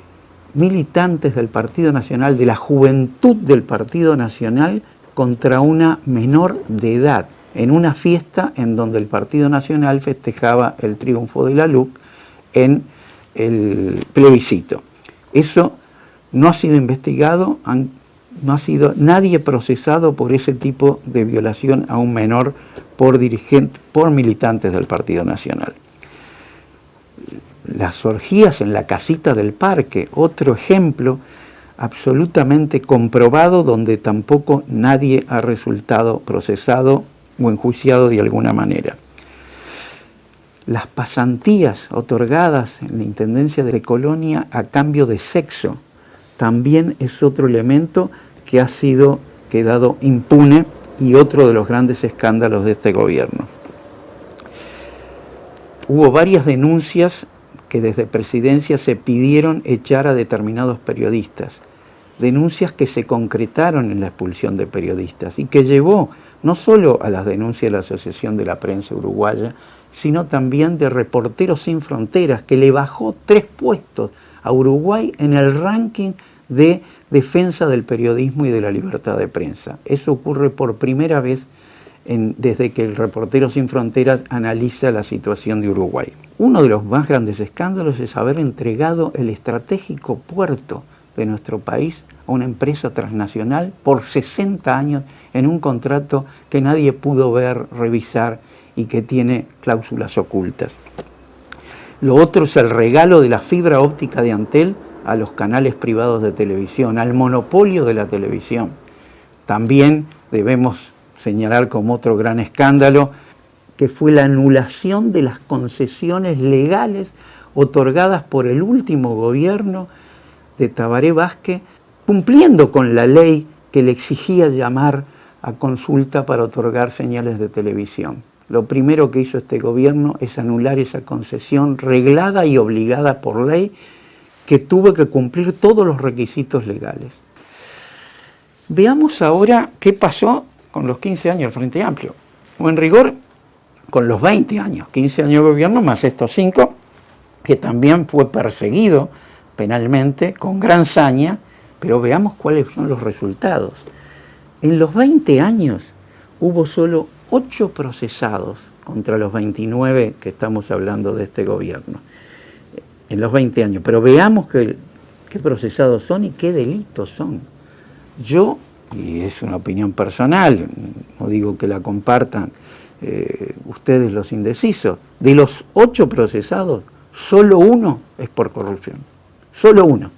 militantes del Partido Nacional, de la juventud del Partido Nacional, contra una menor de edad, en una fiesta en donde el Partido Nacional festejaba el triunfo de la LUC en el plebiscito. Eso no ha sido investigado, no ha sido nadie procesado por ese tipo de violación a un menor por militantes del Partido Nacional. Las orgías en la casita del parque, otro ejemplo absolutamente comprobado donde tampoco nadie ha resultado procesado o enjuiciado de alguna manera. Las pasantías otorgadas en la Intendencia de Colonia a cambio de sexo también es otro elemento que ha sido quedado impune y otro de los grandes escándalos de este gobierno. Hubo varias denuncias que desde Presidencia se pidieron echar a determinados periodistas, denuncias que se concretaron en la expulsión de periodistas y que llevó no solo a las denuncias de la Asociación de la Prensa Uruguaya, sino también de Reporteros Sin Fronteras, que le bajó 3 puestos a Uruguay en el ranking de defensa del periodismo y de la libertad de prensa. Eso ocurre por primera vez desde que el Reporteros Sin Fronteras analiza la situación de Uruguay. Uno de los más grandes escándalos es haber entregado el estratégico puerto de nuestro país a una empresa transnacional por 60 años en un contrato que nadie pudo ver, revisar y que tiene cláusulas ocultas. Lo otro es el regalo de la fibra óptica de Antel a los canales privados de televisión, al monopolio de la televisión. También debemos señalar como otro gran escándalo que fue la anulación de las concesiones legales otorgadas por el último gobierno de Tabaré Vázquez, cumpliendo con la ley que le exigía llamar a consulta para otorgar señales de televisión. Lo primero que hizo este gobierno es anular esa concesión reglada y obligada por ley que tuvo que cumplir todos los requisitos legales. Veamos ahora qué pasó con los 15 años del Frente Amplio, o en rigor con los 20 años, 15 años de gobierno más estos 5, que también fue perseguido penalmente con gran saña, pero veamos cuáles son los resultados. En los 20 años hubo solo 8 procesados contra los 29 que estamos hablando de este gobierno, en los 20 años, pero veamos qué procesados son y qué delitos son. Yo, y es una opinión personal, no digo que la compartan ustedes los indecisos, de los 8 procesados, solo 1 es por corrupción. Solo 1,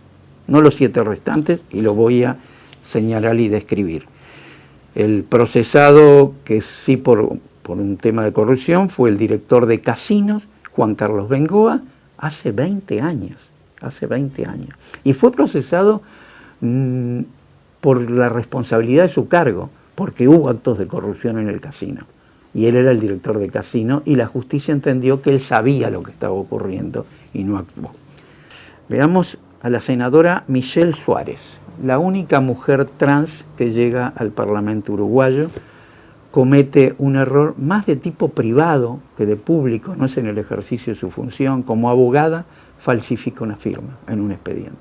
no los 7 restantes, y lo voy a señalar y describir. El procesado que sí por un tema de corrupción fue el director de casinos, Juan Carlos Bengoa, hace 20 años. Y fue procesado por la responsabilidad de su cargo, porque hubo actos de corrupción en el casino. Y él era el director de casino y la justicia entendió que él sabía lo que estaba ocurriendo y no actuó. Veamos a la senadora Michelle Suárez, la única mujer trans que llega al Parlamento uruguayo, comete un error más de tipo privado que de público, no es en el ejercicio de su función. Como abogada, falsifica una firma en un expediente.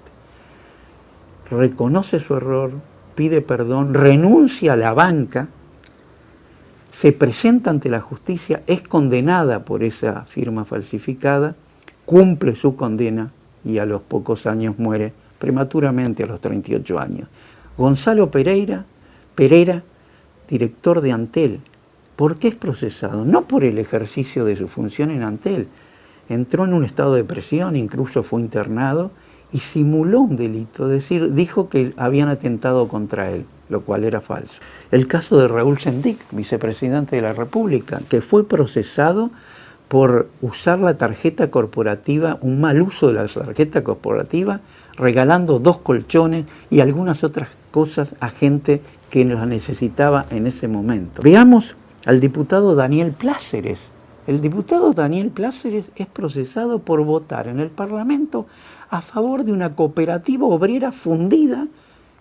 reconoce su error, pide perdón, renuncia a la banca, se presenta ante la justicia, es condenada por esa firma falsificada, cumple su condena y a los pocos años muere prematuramente, a los 38 años. Gonzalo Pereira, director de Antel. ¿Por qué es procesado? No por el ejercicio de su función en Antel. Entró en un estado de depresión, incluso fue internado y simuló un delito, es decir, dijo que habían atentado contra él, lo cual era falso. El caso de Raúl Sendic, vicepresidente de la República, que fue procesado por usar la tarjeta corporativa, un mal uso de la tarjeta corporativa, regalando 2 colchones y algunas otras cosas a gente que las necesitaba en ese momento. Veamos al diputado Daniel Pláceres. El diputado Daniel Pláceres es procesado por votar en el Parlamento a favor de una cooperativa obrera fundida,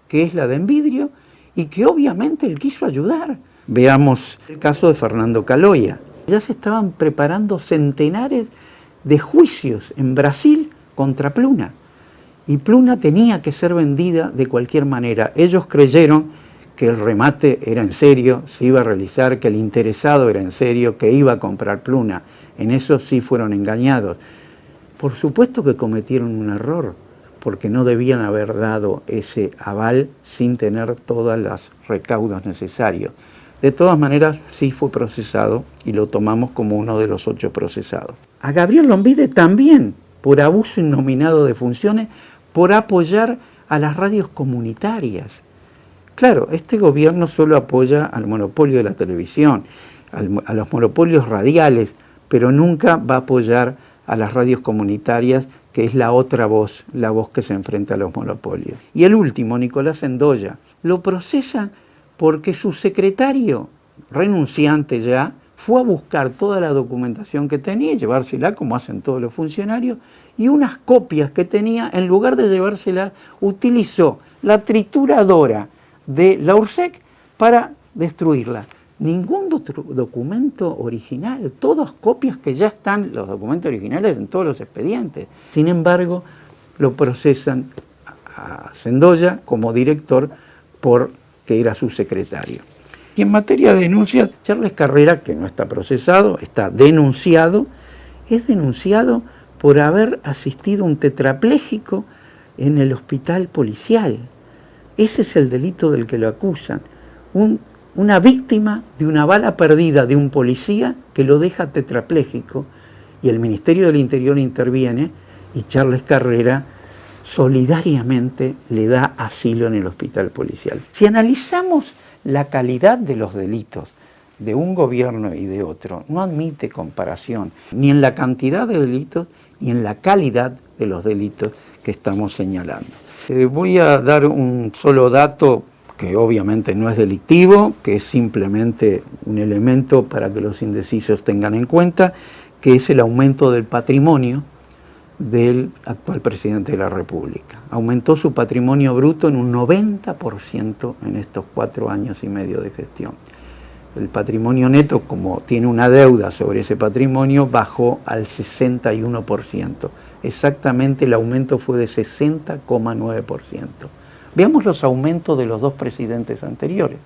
que es la de Envidrio, y que obviamente él quiso ayudar. Veamos el caso de Fernando Caloia. Ya se estaban preparando centenares de juicios en Brasil contra Pluna. Y Pluna tenía que ser vendida de cualquier manera. Ellos creyeron que el remate era en serio, se iba a realizar, que el interesado era en serio, que iba a comprar Pluna. En eso sí fueron engañados. Por supuesto que cometieron un error, porque no debían haber dado ese aval sin tener todos los recaudos necesarios. De todas maneras, sí fue procesado y lo tomamos como uno de los 8 procesados. A Gabriel Lombide también, por abuso innominado de funciones, por apoyar a las radios comunitarias. Claro, este gobierno solo apoya al monopolio de la televisión, a los monopolios radiales, pero nunca va a apoyar a las radios comunitarias, que es la otra voz, la voz que se enfrenta a los monopolios. Y el último, Nicolás Endoya, lo procesa porque su secretario, renunciante ya, fue a buscar toda la documentación que tenía y llevársela, como hacen todos los funcionarios, y unas copias que tenía, en lugar de llevársela, utilizó la trituradora de la URSEC para destruirla. Ningún documento original, todas copias que ya están, los documentos originales en todos los expedientes. Sin embargo, lo procesan a Sendoya como director porque era su secretario. Y en materia de denuncia, Charles Carrera, que no está procesado, está denunciado, es denunciado por haber asistido a un tetrapléjico en el hospital policial. Ese es el delito del que lo acusan. Una víctima de una bala perdida de un policía que lo deja tetrapléjico, y el Ministerio del Interior interviene y Charles Carrera solidariamente le da asilo en el hospital policial. Si analizamos la calidad de los delitos de un gobierno y de otro, no admite comparación, ni en la cantidad de delitos, ni en la calidad de los delitos que estamos señalando. Voy a dar un solo dato que obviamente no es delictivo, que es simplemente un elemento para que los indecisos tengan en cuenta, que es el aumento del patrimonio del actual presidente de la República. Aumentó su patrimonio bruto en un 90% en estos 4 años y medio de gestión. El patrimonio neto, como tiene una deuda sobre ese patrimonio, bajó al 61%. Exactamente el aumento fue de 60,9%. Veamos los aumentos de los 2 presidentes anteriores.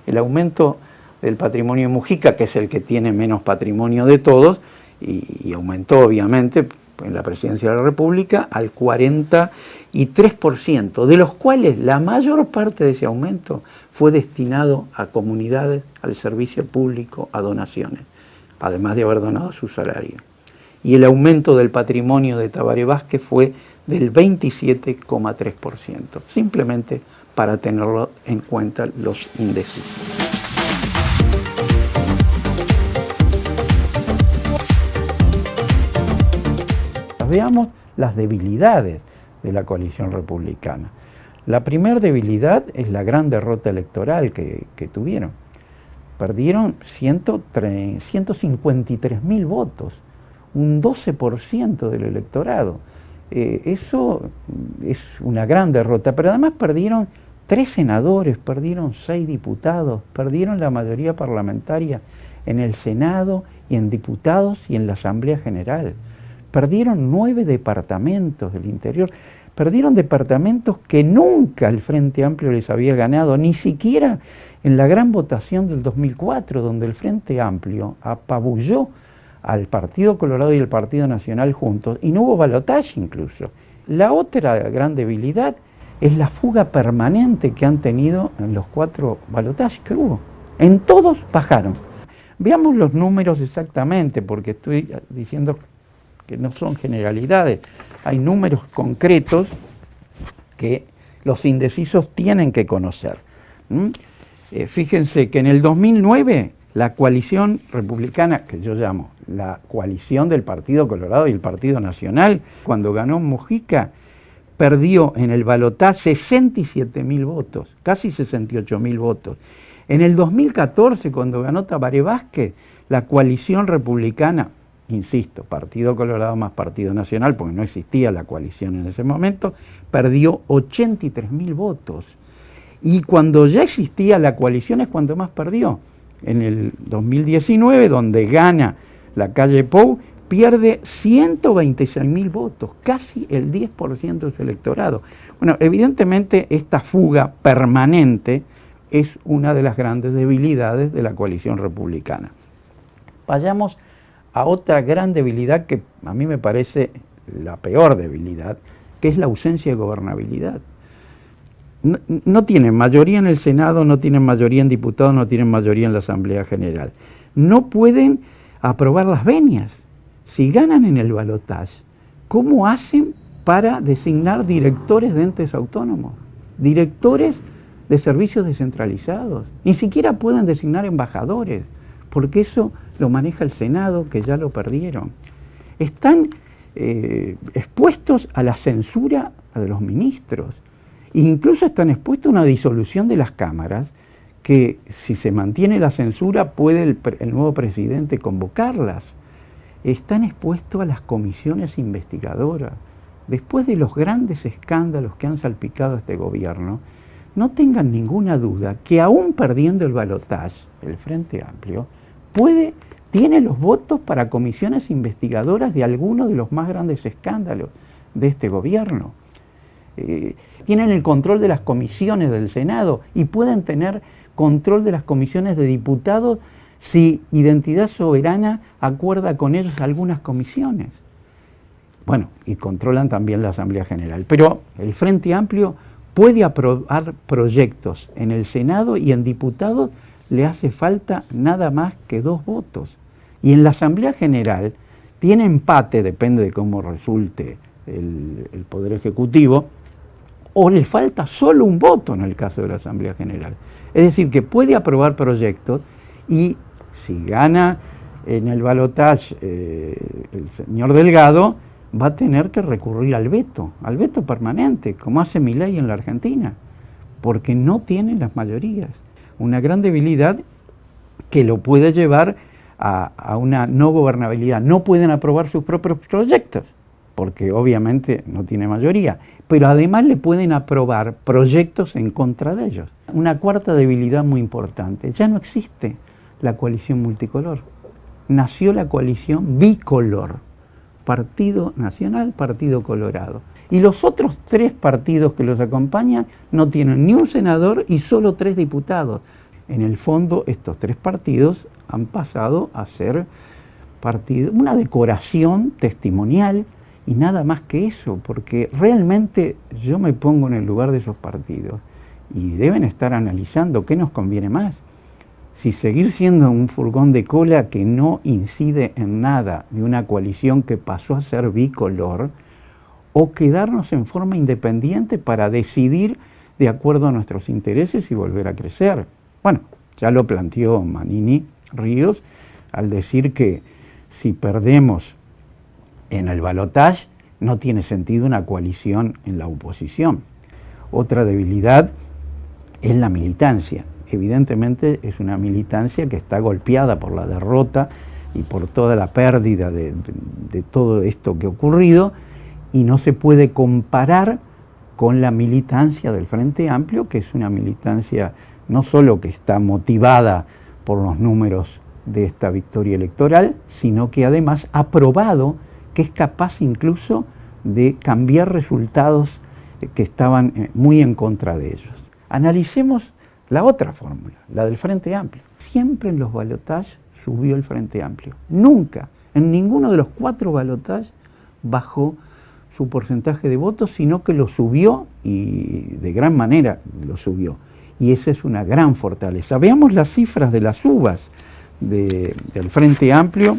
El aumento del patrimonio de Mujica, que es el que tiene menos patrimonio de todos, y aumentó obviamente en la presidencia de la República al 43%, de los cuales la mayor parte de ese aumento fue destinado a comunidades, al servicio público, a donaciones, además de haber donado su salario. Y el aumento del patrimonio de Tabaré Vázquez fue del 27,3%, simplemente para tenerlo en cuenta los indecisos. Veamos las debilidades de la coalición republicana. La primera debilidad es la gran derrota electoral que tuvieron. Perdieron 153.000 votos, un 12% del electorado. Eso es una gran derrota, pero además perdieron 3 senadores, perdieron 6 diputados, perdieron la mayoría parlamentaria en el Senado y en diputados y en la Asamblea General. Perdieron 9 departamentos del interior, Perdieron departamentos que nunca el Frente Amplio les había ganado, ni siquiera en la gran votación del 2004, donde el Frente Amplio apabulló al Partido Colorado y el Partido Nacional juntos, y no hubo balotaje incluso. La otra gran debilidad es la fuga permanente que han tenido en los 4 balotajes que hubo. En todos bajaron. Veamos los números exactamente, porque estoy diciendo que no son generalidades. Hay números concretos que los indecisos tienen que conocer. Fíjense que en el 2009 la coalición republicana, que yo llamo la coalición del Partido Colorado y el Partido Nacional, cuando ganó Mujica, perdió en el balotaje 67.000 votos, casi 68.000 votos. En el 2014, cuando ganó Tabaré Vázquez, la coalición republicana, insisto, Partido Colorado más Partido Nacional, porque no existía la coalición en ese momento, perdió 83.000 votos. Y cuando ya existía la coalición es cuando más perdió. En el 2019, donde gana la calle Pou, pierde 126.000 votos, casi el 10% de su electorado. Bueno, evidentemente esta fuga permanente es una de las grandes debilidades de la coalición republicana. Vayamos a otra gran debilidad que a mí me parece la peor debilidad, que es la ausencia de gobernabilidad. No tienen mayoría en el Senado, no tienen mayoría en diputados, no tienen mayoría en la Asamblea General. No pueden aprobar las venias. Si ganan en el balotaje, ¿cómo hacen para designar directores de entes autónomos? Directores de servicios descentralizados. Ni siquiera pueden designar embajadores, porque eso lo maneja el Senado, que ya lo perdieron. Están expuestos a la censura de los ministros. Incluso están expuestos a una disolución de las cámaras, que si se mantiene la censura puede el nuevo presidente convocarlas. Están expuestos a las comisiones investigadoras. Después de los grandes escándalos que han salpicado a este gobierno, no tengan ninguna duda que aún perdiendo el balotaje, el Frente Amplio, tiene los votos para comisiones investigadoras de algunos de los más grandes escándalos de este gobierno. Tienen el control de las comisiones del Senado y pueden tener control de las comisiones de diputados si Identidad Soberana acuerda con ellos algunas comisiones. Bueno, y controlan también la Asamblea General. Pero el Frente Amplio puede aprobar proyectos en el Senado y en diputados le hace falta nada más que 2 votos. Y en la Asamblea General tiene empate, depende de cómo resulte el Poder Ejecutivo, o le falta solo un voto en el caso de la Asamblea General. Es decir, que puede aprobar proyectos y si gana en el balotaje el señor Delgado, va a tener que recurrir al veto permanente, como hace Milei en la Argentina, porque no tiene las mayorías. Una gran debilidad que lo puede llevar a una no gobernabilidad. No pueden aprobar sus propios proyectos, porque obviamente no tiene mayoría, pero además le pueden aprobar proyectos en contra de ellos. Una cuarta debilidad muy importante: ya no existe la coalición multicolor. Nació la coalición bicolor, Partido Nacional, Partido Colorado. Y los otros 3 partidos que los acompañan no tienen ni un senador y solo 3 diputados. En el fondo, estos 3 partidos han pasado a ser una decoración testimonial y nada más que eso, porque realmente yo me pongo en el lugar de esos partidos y deben estar analizando qué nos conviene más. Si seguir siendo un furgón de cola que no incide en nada de una coalición que pasó a ser bicolor, o quedarnos en forma independiente para decidir de acuerdo a nuestros intereses y volver a crecer. Bueno, ya lo planteó Manini Ríos al decir que si perdemos en el balotaje no tiene sentido una coalición en la oposición. Otra debilidad es la militancia. Evidentemente es una militancia que está golpeada por la derrota y por toda la pérdida de todo esto que ha ocurrido, y no se puede comparar con la militancia del Frente Amplio, que es una militancia no solo que está motivada por los números de esta victoria electoral, sino que además ha probado que es capaz incluso de cambiar resultados que estaban muy en contra de ellos. Analicemos la otra fórmula, la del Frente Amplio. Siempre en los balotajes subió el Frente Amplio. Nunca, en ninguno de los 4 balotajes bajó su porcentaje de votos, sino que lo subió, y de gran manera lo subió. Y esa es una gran fortaleza. Veamos las cifras de las uvas del Frente Amplio,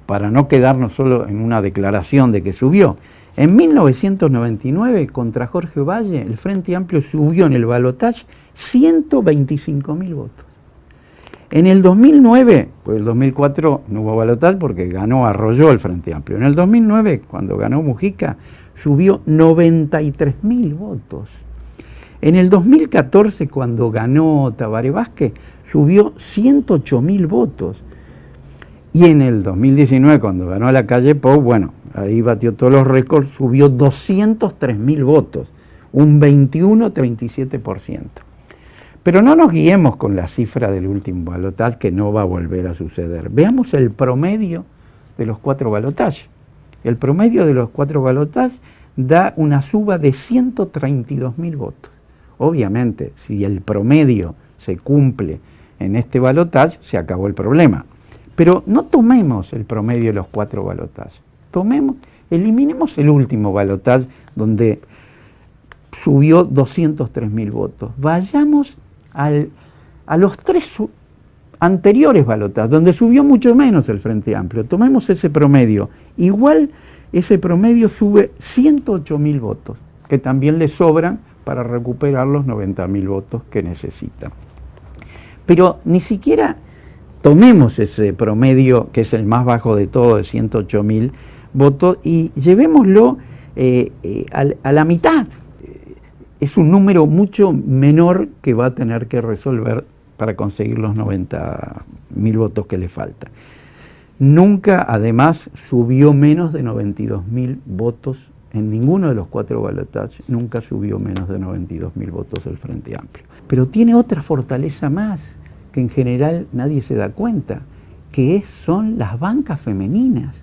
para no quedarnos solo en una declaración de que subió. En 1999, contra Jorge Valle, el Frente Amplio subió en el balotaje 125.000 votos. En el 2009, pues el 2004 no hubo balotaje porque arrolló el Frente Amplio. En el 2009, cuando ganó Mujica, subió 93.000 votos. En el 2014, cuando ganó Tabaré Vázquez, subió 108.000 votos. Y en el 2019, cuando ganó la calle Pou, bueno, ahí batió todos los récords, subió 203.000 votos, un 21-37%. Pero no nos guiemos con la cifra del último balotaje, que no va a volver a suceder. Veamos el promedio de los 4 balotajes. El promedio de los 4 balotajes da una suba de 132.000 votos. Obviamente, si el promedio se cumple en este balotaje, se acabó el problema. Pero no tomemos el promedio de los 4 balotajes. Eliminemos el último balotaje, donde subió 203.000 votos. Vayamos a los 3 anteriores balotajes, donde subió mucho menos el Frente Amplio. Tomemos ese promedio. Igual ese promedio sube 108.000 votos, que también le sobran para recuperar los 90.000 votos que necesita. Pero ni siquiera tomemos ese promedio, que es el más bajo de todo, de 108.000 votos, y llevémoslo a la mitad. Es un número mucho menor que va a tener que resolver para conseguir los 90.000 votos que le faltan. Nunca, además, subió menos de 92.000 votos en ninguno de los 4 balotajes, nunca subió menos de 92.000 votos el Frente Amplio. Pero tiene otra fortaleza más, que en general nadie se da cuenta, que son las bancas femeninas.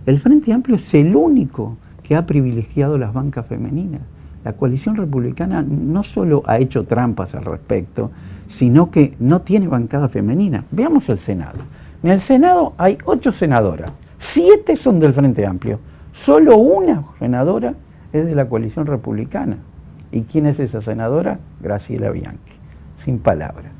El Frente Amplio es el único que ha privilegiado las bancas femeninas. La coalición republicana no solo ha hecho trampas al respecto, sino que no tiene bancada femenina. Veamos el Senado. En el Senado hay 8 senadoras, 7 son del Frente Amplio, solo una senadora es de la coalición republicana. ¿Y quién es esa senadora? Graciela Bianchi, sin palabras.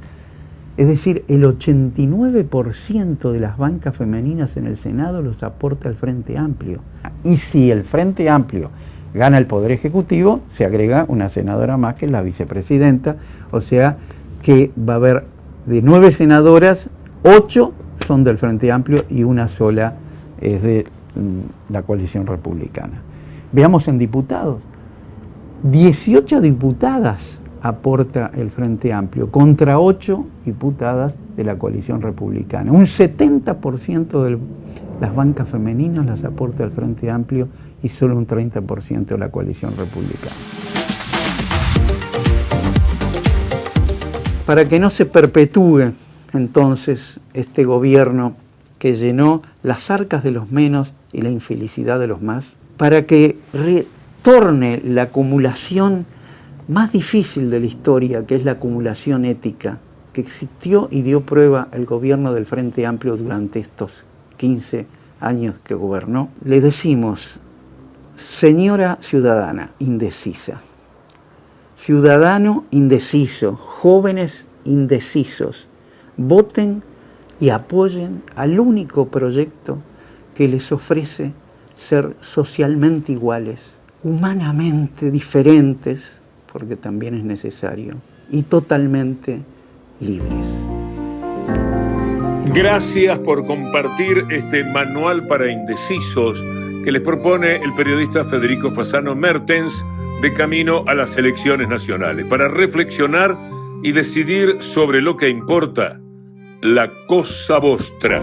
Es decir, el 89% de las bancas femeninas en el Senado los aporta el Frente Amplio. Y si el Frente Amplio gana el Poder Ejecutivo, se agrega una senadora más, que es la vicepresidenta, o sea que va a haber de 9 senadoras, 8 son del Frente Amplio y una sola es de la coalición republicana. Veamos en diputados, 18 diputadas aporta el Frente Amplio, contra 8 diputadas de la coalición republicana. Un 70% de las bancas femeninas las aporta el Frente Amplio y solo un 30% de la coalición republicana. Para que no se perpetúe entonces este gobierno que llenó las arcas de los menos y la infelicidad de los más, para que retorne la acumulación más difícil de la historia, que es la acumulación ética, que existió y dio prueba el gobierno del Frente Amplio durante estos 15 años que gobernó, le decimos: señora ciudadana indecisa, ciudadano indeciso, jóvenes indecisos, voten y apoyen al único proyecto que les ofrece ser socialmente iguales, humanamente diferentes, porque también es necesario, y totalmente libres. Gracias por compartir este manual para indecisos que les propone el periodista Federico Fasano Mertens de camino a las elecciones nacionales, para reflexionar y decidir sobre lo que importa, la cosa vostra.